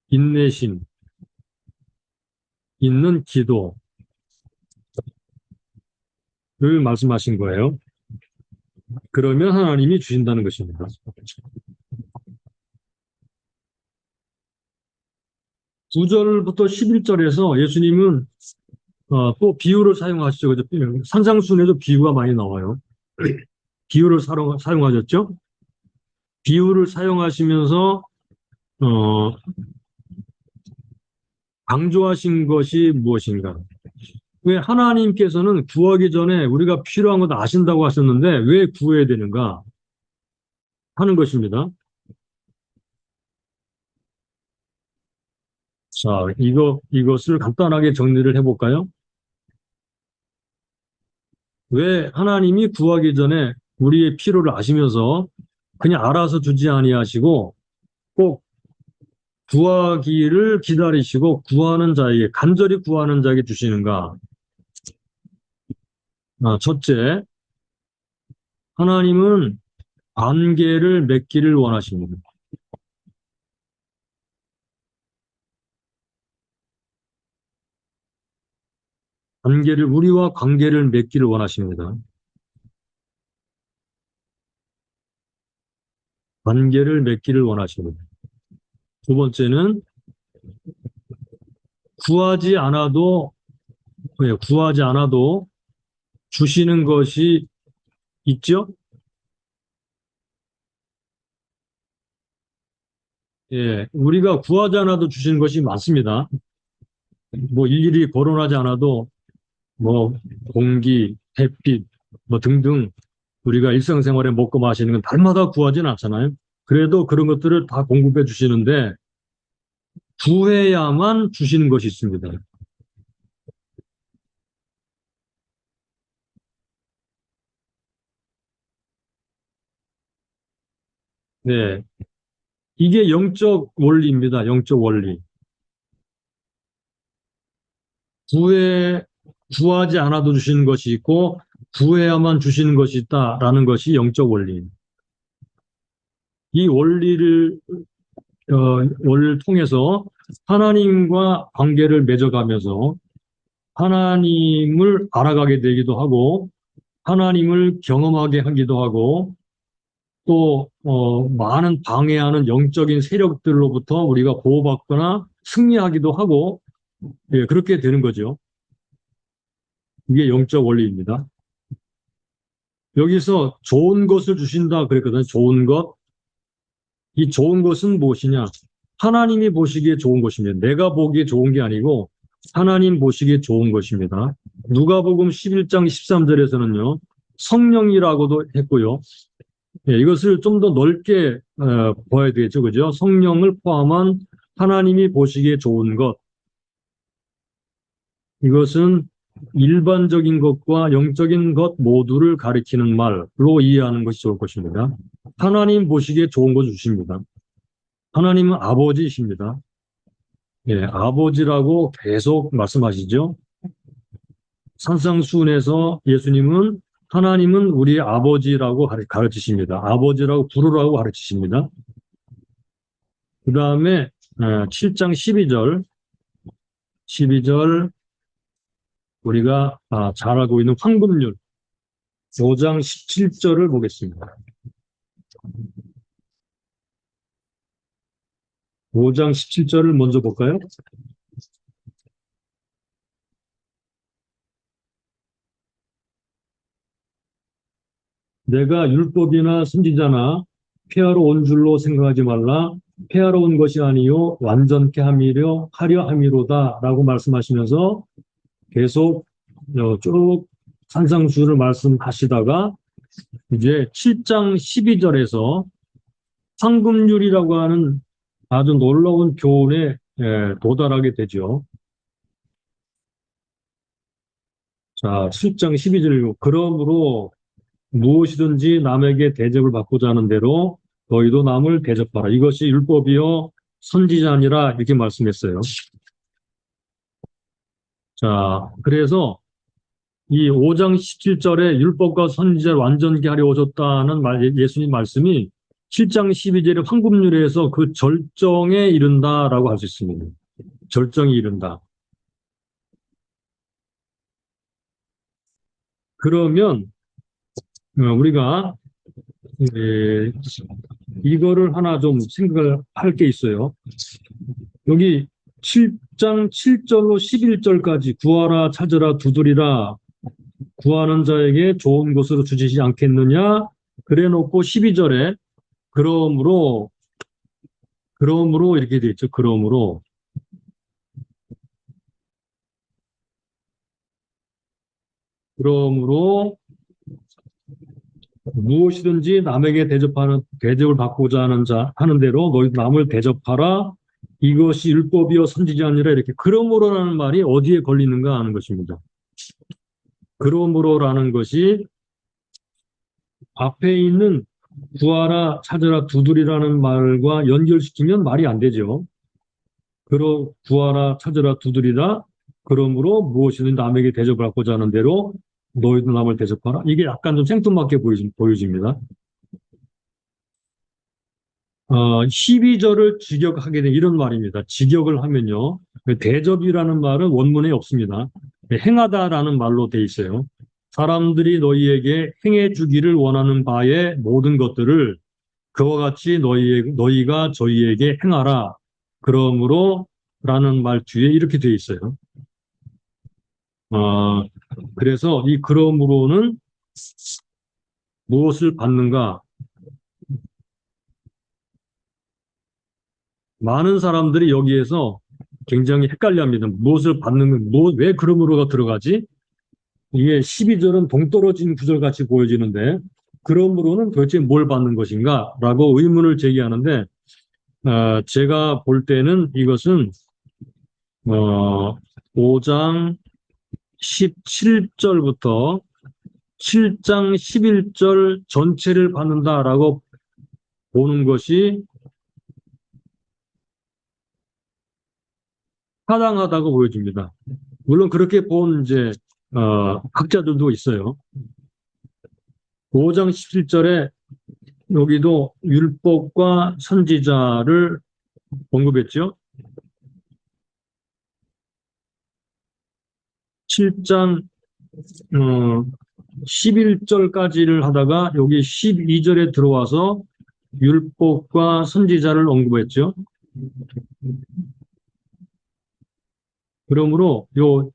인내심 있는 기도, 말씀하신 거예요. 그러면 하나님이 주신다는 것입니다. 9절부터 11절에서 예수님은 또 비유를 사용하시죠. 그죠? 산상수훈에도 비유가 많이 나와요. 비유를 사용하셨죠. 비유를 사용하시면서 어, 강조하신 것이 무엇인가? 왜 하나님께서는 구하기 전에 우리가 필요한 것 아신다고 하셨는데 왜 구해야 되는가 하는 것입니다. 자, 이것을 간단하게 정리를 해볼까요? 왜 하나님이 구하기 전에 우리의 필요를 아시면서 그냥 알아서 주지 아니하시고 꼭 구하기를 기다리시고 구하는 자에게, 간절히 구하는 자에게 주시는가? 첫째, 하나님은 관계를 맺기를 원하십니다. 우리와 관계를 맺기를 원하십니다. 관계를 맺기를 원하십니다. 두 번째는 구하지 않아도, 구하지 않아도 주시는 것이 있죠? 예, 우리가 구하지 않아도 주시는 것이 많습니다. 뭐 일일이 거론하지 않아도 뭐 공기, 햇빛, 뭐 등등 우리가 일상생활에 먹고 마시는 건 날마다 구하지는 않잖아요. 그래도 그런 것들을 다 공급해 주시는데 구해야만 주시는 것이 있습니다. 네, 이게 영적 원리입니다. 영적 원리. 구해 구하지 않아도 주시는 것이 있고 구해야만 주시는 것이 있다라는 것이 영적 원리. 이 원리를 통해서 하나님과 관계를 맺어가면서 하나님을 알아가게 되기도 하고 하나님을 경험하게 하기도 하고 또 많은 방해하는 영적인 세력들로부터 우리가 보호받거나 승리하기도 하고 예, 그렇게 되는 거죠. 이게 영적 원리입니다. 여기서 좋은 것을 주신다 그랬거든요. 좋은 것. 이 좋은 것은 무엇이냐? 하나님이 보시기에 좋은 것입니다. 내가 보기에 좋은 게 아니고 하나님 보시기에 좋은 것입니다. 누가복음 11장 13절에서는요. 성령이라고도 했고요. 예, 이것을 좀 더 넓게 봐야 되겠죠. 그죠? 성령을 포함한 하나님이 보시기에 좋은 것. 이것은 일반적인 것과 영적인 것 모두를 가리키는 말로 이해하는 것이 좋을 것입니다. 하나님 보시기에 좋은 것 주십니다. 하나님은 아버지이십니다. 예, 아버지라고 계속 말씀하시죠. 산상수훈에서 예수님은 하나님은 우리 아버지라고 가르치십니다. 아버지라고 부르라고 가르치십니다. 그 다음에 7장 12절 우리가 잘 알고 있는 황금률 5장 17절을 보겠습니다. 5장 17절을 먼저 볼까요? 내가 율법이나 선지자나 폐하러 온 줄로 생각하지 말라. 폐하러 온 것이 아니요 완전케 하려 함이로다라고 말씀하시면서 계속 쭉 산상수를 말씀하시다가 이제 7장 12절에서 황금률이라고 하는 아주 놀라운 교훈에 도달하게 되죠. 자, 7장 12절 그러므로 무엇이든지 남에게 대접을 받고자 하는 대로 너희도 남을 대접하라. 이것이 율법이요 선지자니라 이렇게 말씀했어요. 자, 그래서 이 5장 17절에 율법과 선지자를 완전케 하려 오셨다는 예수님 말씀이 7장 12절의 황금률에서 그 절정에 이른다라고 할 수 있습니다. 절정에 이른다. 그러면 우리가 이거를 하나 좀 생각을 할 게 있어요. 여기 7장 7절로 11절까지 구하라 찾으라 두드리라 구하는 자에게 좋은 것으로 주시지 않겠느냐 그래 놓고 12절에 그러므로 이렇게 돼 있죠. 그러므로 무엇이든지 남에게 대접을 받고자 하는 대로 너희 남을 대접하라. 이것이 율법이요 선지자 아니라 이렇게 그러므로라는 말이 어디에 걸리는가 하는 것입니다. 그러므로라는 것이 앞에 있는 구하라, 찾으라, 두드리라는 말과 연결시키면 말이 안 되죠. 구하라, 찾으라, 두드리라. 그러므로 무엇이든 남에게 대접을 받고자 하는 대로 너희도 남을 대접하라. 이게 약간 좀 생뚱맞게 보여집니다. 12절을 직역하게 된 이런 말입니다. 직역을 하면요. 대접이라는 말은 원문에 없습니다. 행하다라는 말로 돼 있어요. 사람들이 너희에게 행해 주기를 원하는 바의 모든 것들을 그와 같이 너희가 저희에게 행하라. 그러므로 라는 말 뒤에 이렇게 돼 있어요. 그래서 이 그러므로는 무엇을 받는가? 많은 사람들이 여기에서 굉장히 헷갈려합니다. 무엇을 받는, 왜 그러므로가 들어가지? 이게 12절은 동떨어진 구절 같이 보여지는데, 그러므로는 도대체 뭘 받는 것인가? 라고 의문을 제기하는데, 제가 볼 때는 이것은, 5장 17절부터 7장 11절 전체를 받는다라고 보는 것이 타당하다고 보여집니다. 물론 그렇게 본 학자들도 있어요. 5장 17절에 여기도 율법과 선지자를 언급했죠. 7장 11절까지를 하다가 여기 12절에 들어와서 율법과 선지자를 언급했죠. 그러므로 요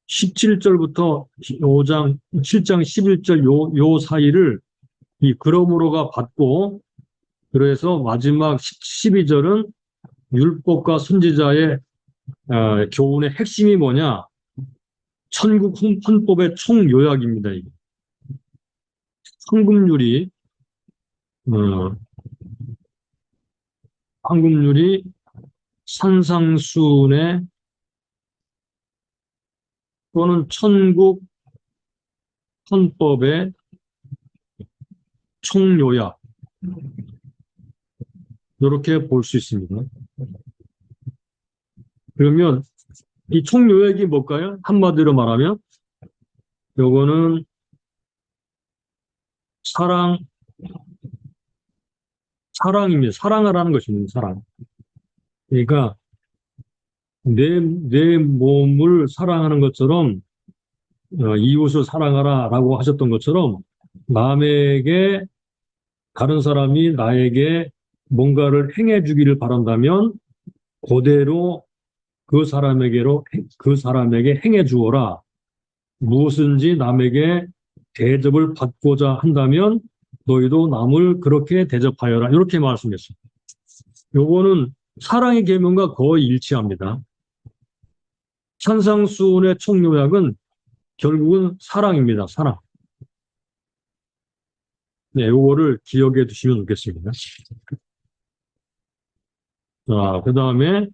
17절부터 7장 11절 요 사이를 이 그러므로가 받고 그래서 마지막 12절은 율법과 선지자의 교훈의 핵심이 뭐냐? 천국 헌법의 총요약입니다. 이게. 황금률이 산상수훈의 또는 천국 헌법의 총요약 이렇게 볼 수 있습니다. 그러면 이 총요약이 뭘까요? 한마디로 말하면 요거는 사랑입니다. 사랑을 하는 것입니다. 사랑. 그러니까 내 몸을 사랑하는 것처럼 이웃을 사랑하라라고 하셨던 것처럼 남에게 다른 사람이 나에게 뭔가를 행해 주기를 바란다면 그대로 그 사람에게 행해 주어라. 무엇인지 남에게 대접을 받고자 한다면 너희도 남을 그렇게 대접하여라. 이렇게 말씀했어요. 요거는 사랑의 계명과 거의 일치합니다. 산상수훈의 총요약은 결국은 사랑입니다. 사랑. 네, 요거를 기억해 두시면 좋겠습니다. 자, 그 다음에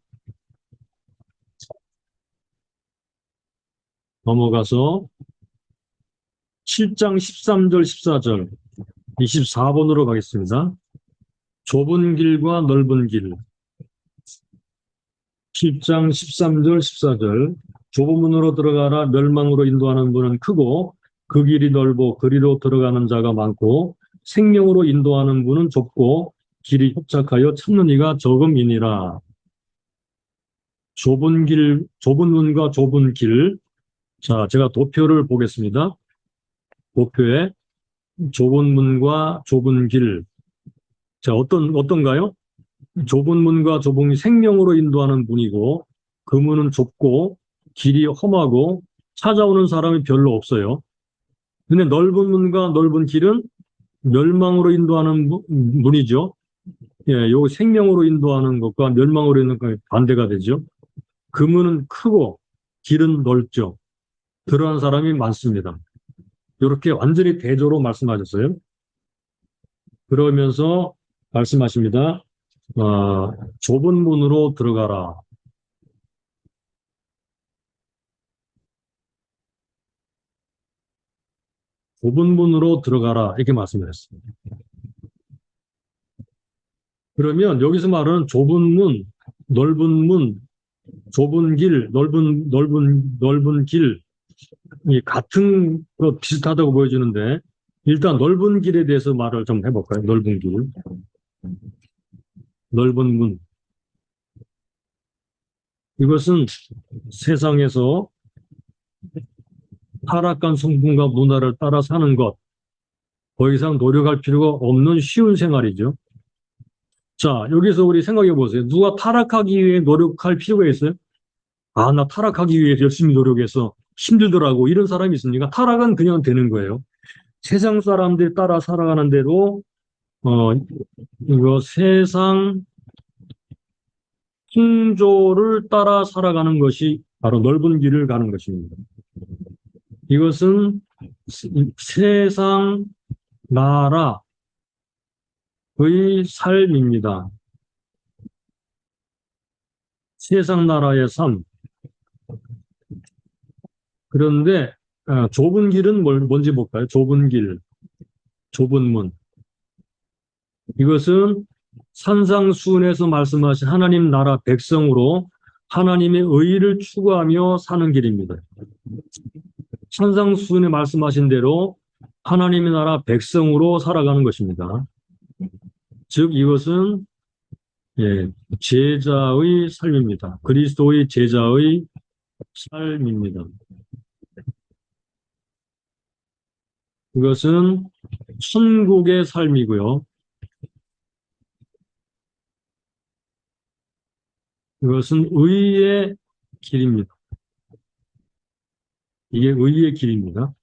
넘어가서 7장 13절, 14절, 24번으로 가겠습니다. 좁은 길과 넓은 길. 7장 13절, 14절. 좁은 문으로 들어가라 멸망으로 인도하는 문은 크고 그 길이 넓어 그리로 들어가는 자가 많고 생명으로 인도하는 문은 좁고 길이 협착하여 찾는 이가 적음이니라. 좁은 문과 좁은 길. 자, 제가 도표를 보겠습니다. 도표에 좁은 문과 좁은 길. 자, 어떤가요? 좁은 문과 좁은 길, 생명으로 인도하는 문이고, 그 문은 좁고, 길이 험하고, 찾아오는 사람이 별로 없어요. 근데 넓은 문과 넓은 길은 멸망으로 인도하는 문이죠. 예, 요 생명으로 인도하는 것과 멸망으로 인도하는 것과 반대가 되죠. 그 문은 크고, 길은 넓죠. 그러한 사람이 많습니다. 이렇게 완전히 대조로 말씀하셨어요. 그러면서 말씀하십니다. 좁은 문으로 들어가라. 좁은 문으로 들어가라. 이렇게 말씀하셨습니다. 그러면 여기서 말하는 좁은 문, 좁은 길, 넓은 길, 이 같은 거 비슷하다고 보여주는데, 일단 넓은 길에 대해서 말을 좀 해볼까요? 넓은 길, 넓은 문. 이것은 세상에서 타락한 성분과 문화를 따라 사는 것, 더 이상 노력할 필요가 없는 쉬운 생활이죠. 자, 여기서 우리 생각해 보세요. 누가 타락하기 위해 노력할 필요가 있어요? 아, 나 타락하기 위해 열심히 노력해서 힘들더라고. 이런 사람이 있습니까? 타락은 그냥 되는 거예요. 세상 사람들이 따라 살아가는 대로, 어, 이거 세상 풍조를 따라 살아가는 것이 바로 넓은 길을 가는 것입니다. 이것은 세상 나라의 삶입니다. 세상 나라의 삶. 그런데 좁은 길은 뭔지 볼까요? 좁은 길, 좁은 문. 이것은 산상수훈에서 말씀하신 하나님 나라 백성으로 하나님의 의를 추구하며 사는 길입니다. 산상수훈에 말씀하신 대로 하나님의 나라 백성으로 살아가는 것입니다. 즉 이것은 제자의 삶입니다. 그리스도의 제자의 삶입니다. 이것은 천국의 삶이고요. 이것은 의의 길입니다. 이게 의의 길입니다.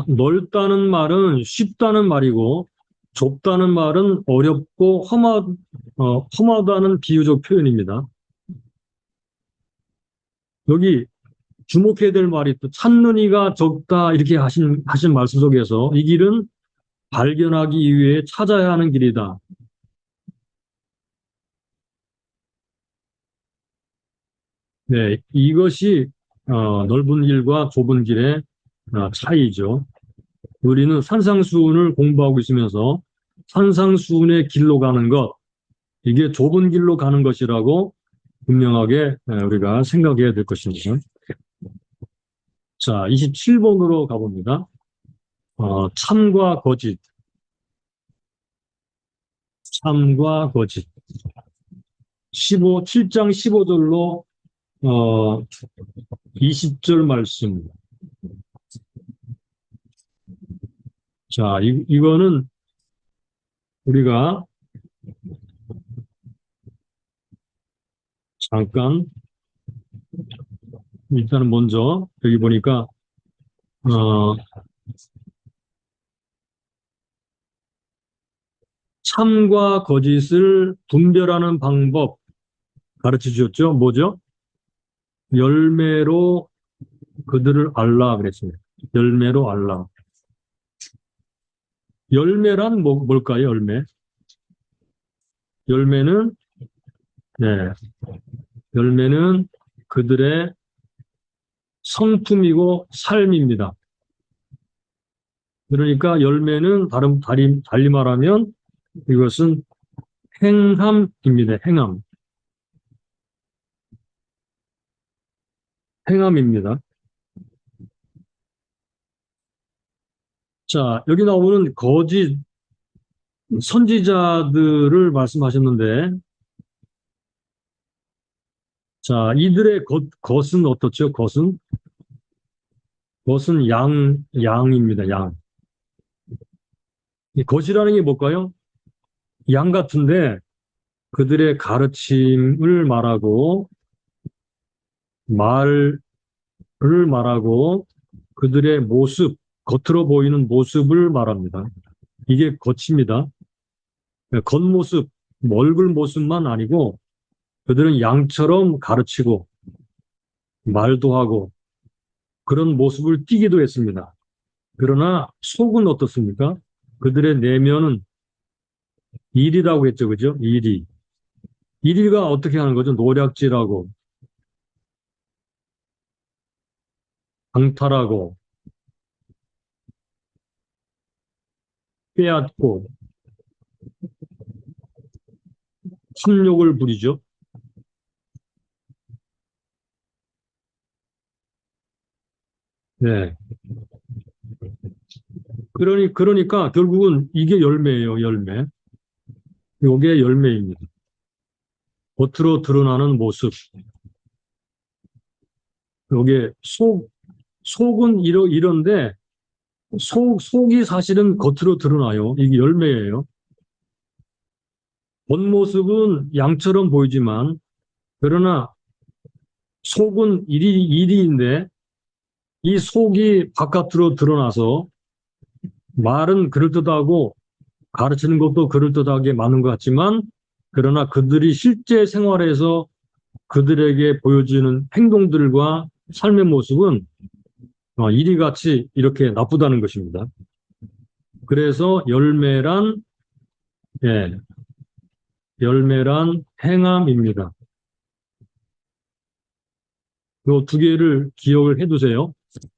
넓다는 말은 쉽다는 말이고, 좁다는 말은 어렵고 험하다는 비유적 표현입니다. 여기 주목해야 될 말이 또 찾는 이가 적다 이렇게 하신 말씀 속에서 이 길은 발견하기 위해 찾아야 하는 길이다. 네, 이것이 넓은 길과 좁은 길의 차이죠. 우리는 산상수훈을 공부하고 있으면서 산상수훈의 길로 가는 것, 이게 좁은 길로 가는 것이라고 분명하게 우리가 생각해야 될 것입니다. 자, 27번으로 가봅니다. 참과 거짓. 참과 거짓. 7장 15절로 20절 말씀. 자, 이거는 우리가 잠깐 일단은 먼저 여기 보니까 참과 거짓을 분별하는 방법 가르쳐 주셨죠? 뭐죠? 열매로 그들을 알라 그랬습니다. 열매로 알라. 열매란 뭘까요? 열매. 열매는 네, 열매는 그들의 성품이고 삶입니다. 그러니까 열매는 달리 말하면 이것은 행함입니다. 행함. 행함입니다. 자, 여기 나오는 거짓 선지자들을 말씀하셨는데, 자, 이들의 것은 어떻죠? 것은 것은 양입니다. 양. 이 것이라는 게 뭘까요? 양 같은데 그들의 가르침을 말하고 말을 말하고 그들의 모습, 겉으로 보이는 모습을 말합니다. 이게 겉입니다. 겉모습, 얼굴 모습만 아니고 그들은 양처럼 가르치고 말도 하고 그런 모습을 띠기도 했습니다. 그러나 속은 어떻습니까? 그들의 내면은 일이라고 했죠. 그죠? 일이. 일이가 어떻게 하는 거죠? 노략질하고 강탈하고 빼앗고 탐욕을 부리죠. 네. 그러니까 결국은 이게 열매예요, 열매. 이게 열매입니다. 겉으로 드러나는 모습. 이게 속은 이런데 속이 사실은 겉으로 드러나요. 이게 열매예요. 겉모습은 양처럼 보이지만, 그러나 속은 일이인데, 이 속이 바깥으로 드러나서 말은 그럴듯하고 가르치는 것도 그럴듯하게 많은 것 같지만, 그러나 그들이 실제 생활에서 그들에게 보여지는 행동들과 삶의 모습은 이리같이 이렇게 나쁘다는 것입니다. 그래서 예, 열매란 행함입니다. 이 두 개를 기억을 해두세요.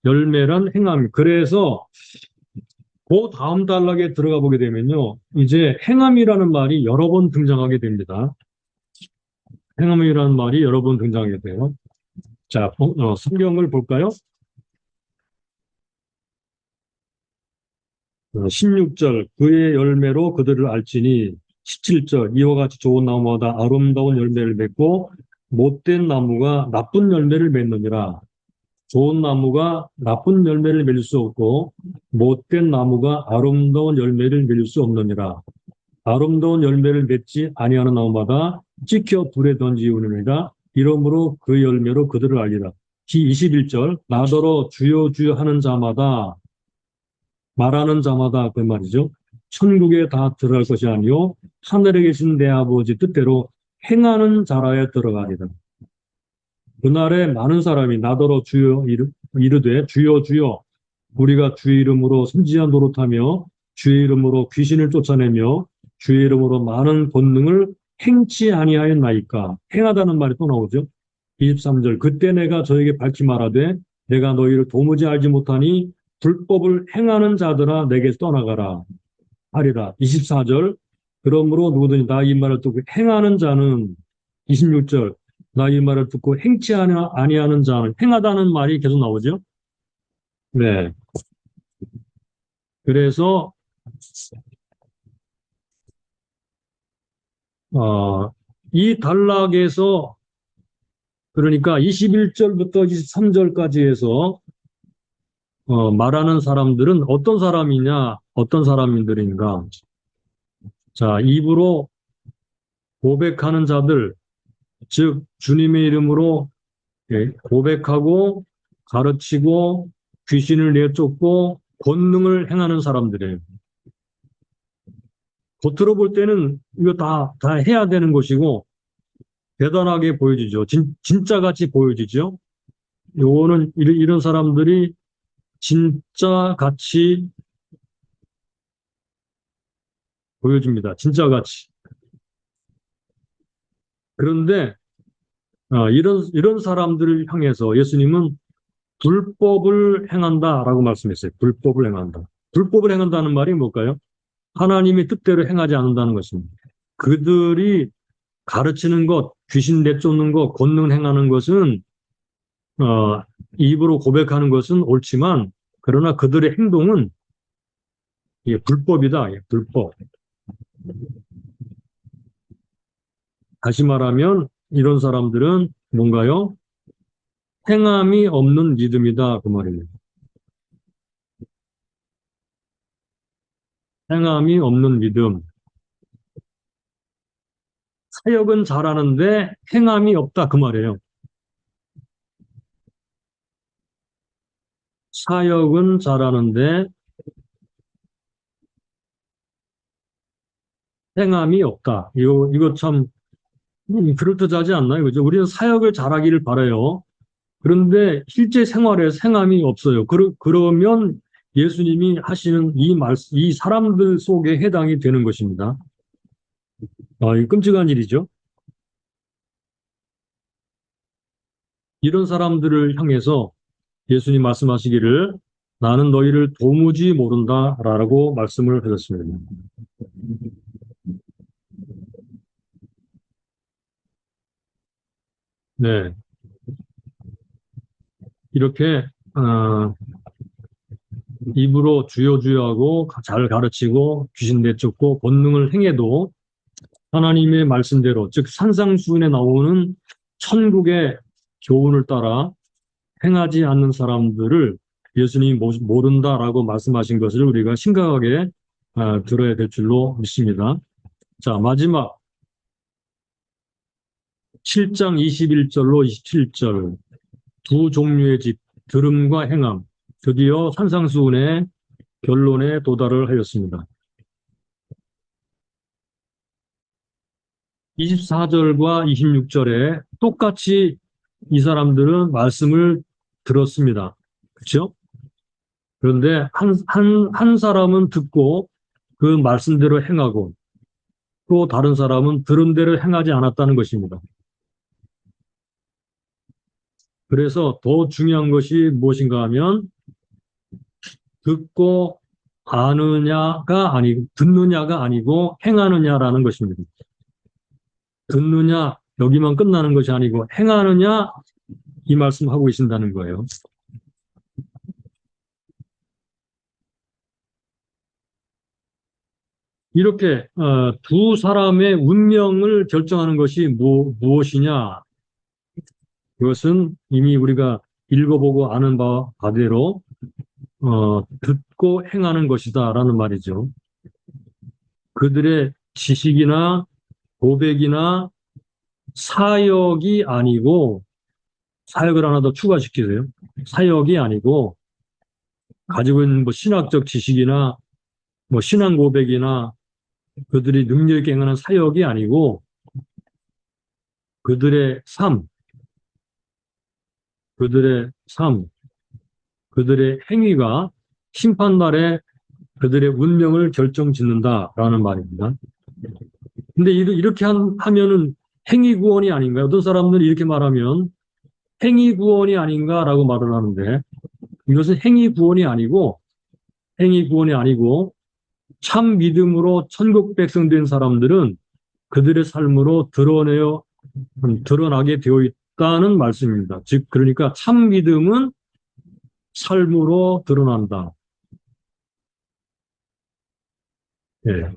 열매란 행함. 그래서 그 다음 단락에 들어가 보게 되면요. 이제 행함이라는 말이 여러 번 등장하게 됩니다. 행함이라는 말이 여러 번 등장하게 돼요. 자, 성경을 볼까요? 16절, 그의 열매로 그들을 알지니, 17절, 이와 같이 좋은 나무마다 아름다운 열매를 맺고 못된 나무가 나쁜 열매를 맺느니라. 좋은 나무가 나쁜 열매를 맺을 수 없고 못된 나무가 아름다운 열매를 맺을 수 없느니라. 아름다운 열매를 맺지 아니하는 나무마다 찍혀 불에 던지우느니라. 이러므로 그 열매로 그들을 알리라. 21절, 나더러 주여 주여 하는 자마다 말하는 자마다 그 말이죠. 천국에 다 들어갈 것이 아니요 하늘에 계신 내 아버지 뜻대로 행하는 자라에 들어가리라. 그날에 많은 사람이 나더러 주여 이르되 주여 주여 우리가 주의 이름으로 선지자 노릇하며 주의 이름으로 귀신을 쫓아내며 주의 이름으로 많은 권능을 행치 아니하였나이까. 행하다는 말이 또 나오죠. 23절, 그때 내가 저에게 밝히 말하되 내가 너희를 도무지 알지 못하니 불법을 행하는 자들아 내게서 떠나가라 하리라. 24절, 그러므로 누구든지 나 이 말을 듣고 행하는 자는, 26절, 나 이 말을 듣고 행치 아니하는 자는, 행하다는 말이 계속 나오죠. 네. 그래서 이 단락에서, 그러니까 21절부터 23절까지 해서 말하는 사람들은 어떤 사람이냐, 어떤 사람들인가. 자, 입으로 고백하는 자들, 즉 주님의 이름으로 고백하고 가르치고 귀신을 내쫓고 권능을 행하는 사람들이에요. 겉으로 볼 때는 이거 다 해야 되는 것이고 대단하게 보여지죠. 진짜 같이 보여지죠. 요거는 이런 사람들이 진짜 같이 보여집니다. 진짜 같이. 그런데 이런 사람들을 향해서 예수님은 불법을 행한다라고 말씀했어요. 불법을 행한다. 불법을 행한다는 말이 뭘까요? 하나님의 뜻대로 행하지 않는다는 것입니다. 그들이 가르치는 것, 귀신 내쫓는 것, 권능 행하는 것은 입으로 고백하는 것은 옳지만 그러나 그들의 행동은 불법이다. 불법. 다시 말하면 이런 사람들은 뭔가요? 행함이 없는 믿음이다. 그 말입니다. 행함이 없는 믿음. 사역은 잘하는데 행함이 없다 그 말이에요. 사역은 잘하는데 행함이 없다. 이거 참 그럴듯하지 않나요? 그죠? 우리는 사역을 잘하기를 바라요. 그런데 실제 생활에 행함이 없어요. 그러면 예수님이 하시는 이 사람들 속에 해당이 되는 것입니다. 이 끔찍한 일이죠. 이런 사람들을 향해서 예수님 말씀하시기를 나는 너희를 도무지 모른다라고 말씀을 하셨습니다. 네. 이렇게, 입으로 주여 주여 하고 잘 가르치고 귀신 내쫓고 권능을 행해도 하나님의 말씀대로, 즉 산상수훈에 나오는 천국의 교훈을 따라 행하지 않는 사람들을 예수님이 모른다라고 말씀하신 것을 우리가 심각하게 들어야 될 줄로 믿습니다. 자, 마지막 7장 21절로 27절 두 종류의 집, 들음과 행함, 드디어 산상수훈의 결론에 도달을 하였습니다. 24절과 26절에 똑같이 이 사람들은 말씀을 들었습니다. 그렇죠? 그런데 한 사람은 듣고 그 말씀대로 행하고 또 다른 사람은 들은 대로 행하지 않았다는 것입니다. 그래서 더 중요한 것이 무엇인가 하면 듣고 듣느냐가 아니고 행하느냐라는 것입니다. 듣느냐, 여기만 끝나는 것이 아니고 행하느냐, 이 말씀하고 계신다는 거예요. 이렇게 두 사람의 운명을 결정하는 것이 무엇이냐? 그것은 이미 우리가 읽어보고 아는 바대로 듣고 행하는 것이다라는 말이죠. 그들의 지식이나 고백이나 사역이 아니고 사역을 하나 더 추가시키세요. 사역이 아니고 가지고 있는 뭐 신학적 지식이나 뭐 신앙 고백이나 그들이 능력 있게 행하는 사역이 아니고 그들의 삶, 그들의 삶, 그들의 행위가 심판날에 그들의 운명을 결정짓는다라는 말입니다. 근데 이렇게 하면은 행위 구원이 아닌가요? 어떤 사람들이 이렇게 말하면 행위 구원이 아닌가라고 말을 하는데 이것은 행위 구원이 아니고 참 믿음으로 천국 백성 된 사람들은 그들의 삶으로 드러나게 되어 있다는 말씀입니다. 즉, 그러니까 참 믿음은 삶으로 드러난다. 예.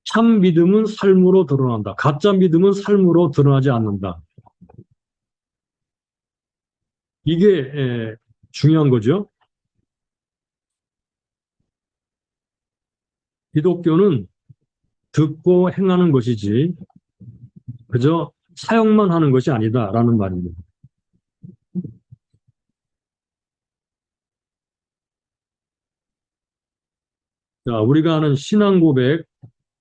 참 믿음은 삶으로 드러난다. 가짜 믿음은 삶으로 드러나지 않는다. 이게 중요한 거죠. 기독교는 듣고 행하는 것이지 그저 사용만 하는 것이 아니다라는 말입니다. 자, 우리가 하는 신앙 고백,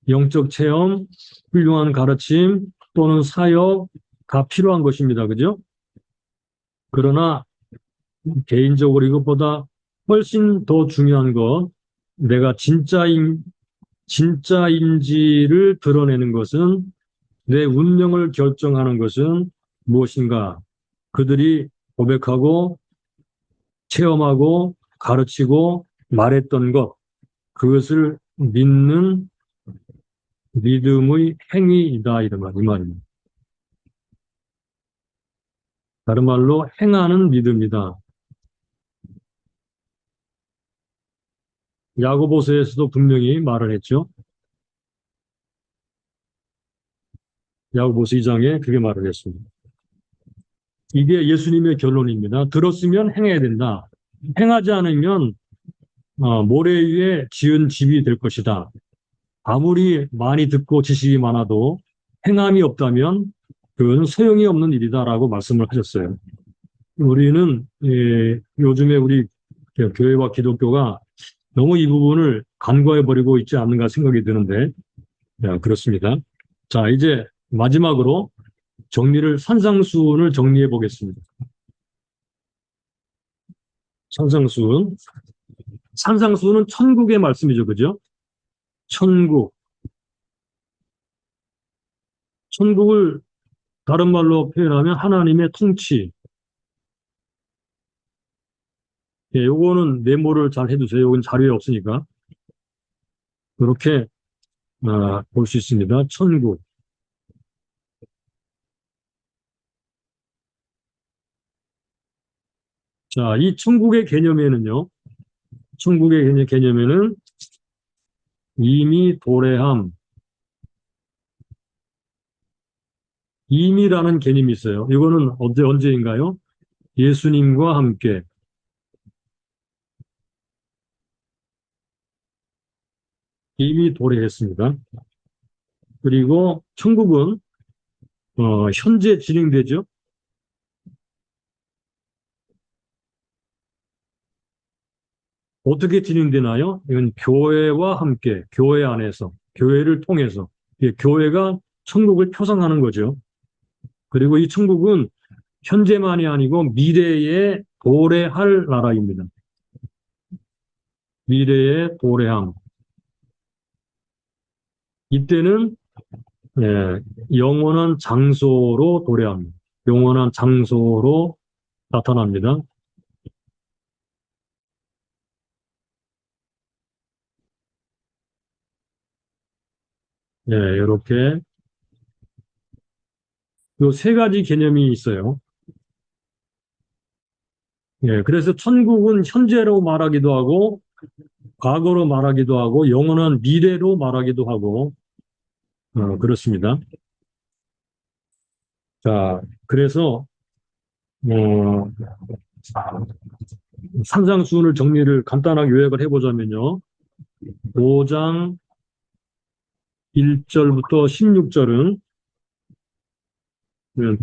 영적 체험, 훌륭한 가르침 또는 사역 다 필요한 것입니다. 그죠? 그러나 개인적으로 이것보다 훨씬 더 중요한 것, 내가 진짜인지를 드러내는 것은 내 운명을 결정하는 것은 무엇인가? 그들이 고백하고 체험하고 가르치고 말했던 것, 그것을 믿는 믿음의 행위이다. 이 말입니다. 다른 말로 행하는 믿음이다. 야고보서에서도 분명히 말을 했죠. 야고보서 2장에 그게 말을 했습니다. 이게 예수님의 결론입니다. 들었으면 행해야 된다. 행하지 않으면 모래 위에 지은 집이 될 것이다. 아무리 많이 듣고 지식이 많아도 행함이 없다면 그건 소용이 없는 일이다라고 말씀을 하셨어요. 우리는 요즘에 우리 교회와 기독교가 너무 이 부분을 간과해 버리고 있지 않는가 생각이 드는데, 그렇습니다. 자, 이제 마지막으로 산상수훈을 정리해 보겠습니다. 산상수훈. 산상수훈은 천국의 말씀이죠. 그죠? 천국. 천국을 다른 말로 표현하면 하나님의 통치. 요거는 메모를 잘 해두세요. 요건 자료에 없으니까. 그렇게 볼 수 있습니다. 천국. 자, 이 천국의 개념에는요. 천국의 개념에는 이미 도래함, 이미라는 개념이 있어요. 이거는 언제인가요? 예수님과 함께 이미 도래했습니다. 그리고 천국은 현재 진행되죠. 어떻게 진행되나요? 이건 교회와 함께, 교회 안에서, 교회를 통해서, 교회가 천국을 표상하는 거죠. 그리고 이 천국은 현재만이 아니고 미래에 도래할 나라입니다. 미래의 도래함. 이때는 영원한 장소로 도래합니다. 영원한 장소로 나타납니다. 이렇게 요 세 가지 개념이 있어요. 그래서 천국은 현재로 말하기도 하고 과거로 말하기도 하고 영원한 미래로 말하기도 하고 그렇습니다. 자, 그래서 어, 산상수훈을 정리를 간단하게 요약을 해보자면요. 5장 1절부터 16절은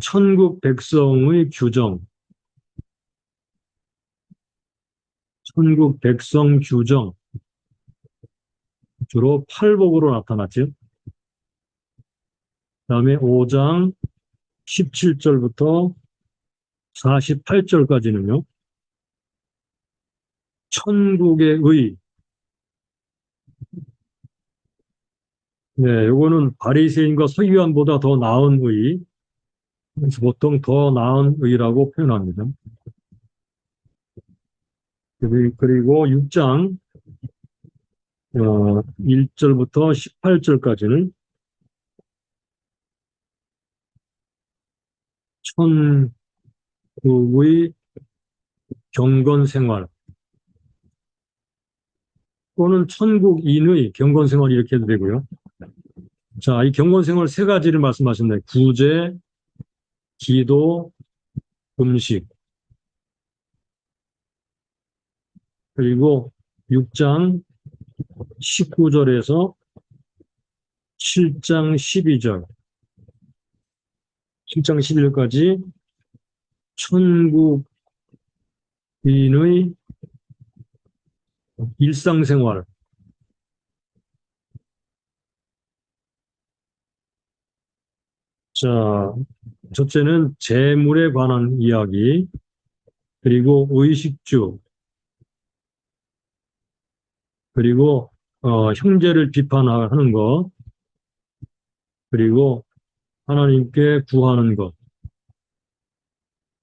천국 백성의 규정, 천국 백성 규정, 주로 팔복으로 나타났죠. 그다음에 5장 17절부터 48절까지는요. 천국의 의. 요거는 바리새인과 서기관보다 더 나은 의. 그래서 보통 더 나은 의라고 표현합니다. 그리고 6장 1절부터 18절까지는 천국의 경건 생활 또는 천국인의 경건 생활 이렇게 해도 되고요. 자, 이 경건 생활 세 가지를 말씀하셨네요. 구제, 기도, 음식. 그리고 6장 19절에서 7장 12절, 7장 11절까지 천국인의 일상생활. 자, 첫째는 재물에 관한 이야기, 그리고 의식주, 그리고 형제를 비판하는 것, 그리고 하나님께 구하는 것,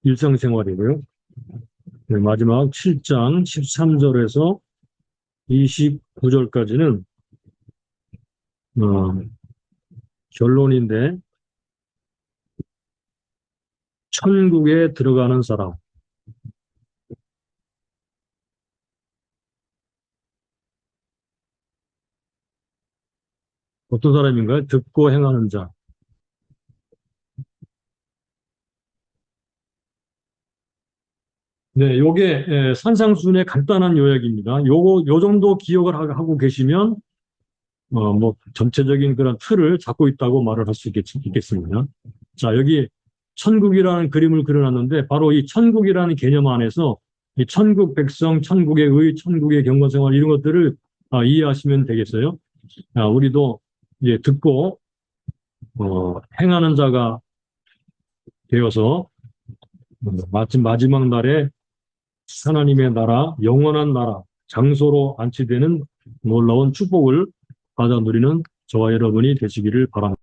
일상생활이고요. 마지막 7장 13절에서 29절까지는 결론인데 천국에 들어가는 사람. 어떤 사람인가요? 듣고 행하는 자. 네, 요게 산상수훈의 간단한 요약입니다. 요 정도 기억을 하고 계시면 뭐 전체적인 그런 틀을 잡고 있다고 말을 할 수 있겠습니다. 자, 여기 천국이라는 그림을 그려놨는데 바로 이 천국이라는 개념 안에서 이 천국 백성, 천국의 의, 천국의 경건생활 이런 것들을 이해하시면 되겠어요. 우리도 이제 듣고 행하는 자가 되어서 마지막 날에 하나님의 나라, 영원한 나라, 장소로 안치되는 놀라운 축복을 받아 누리는 저와 여러분이 되시기를 바랍니다.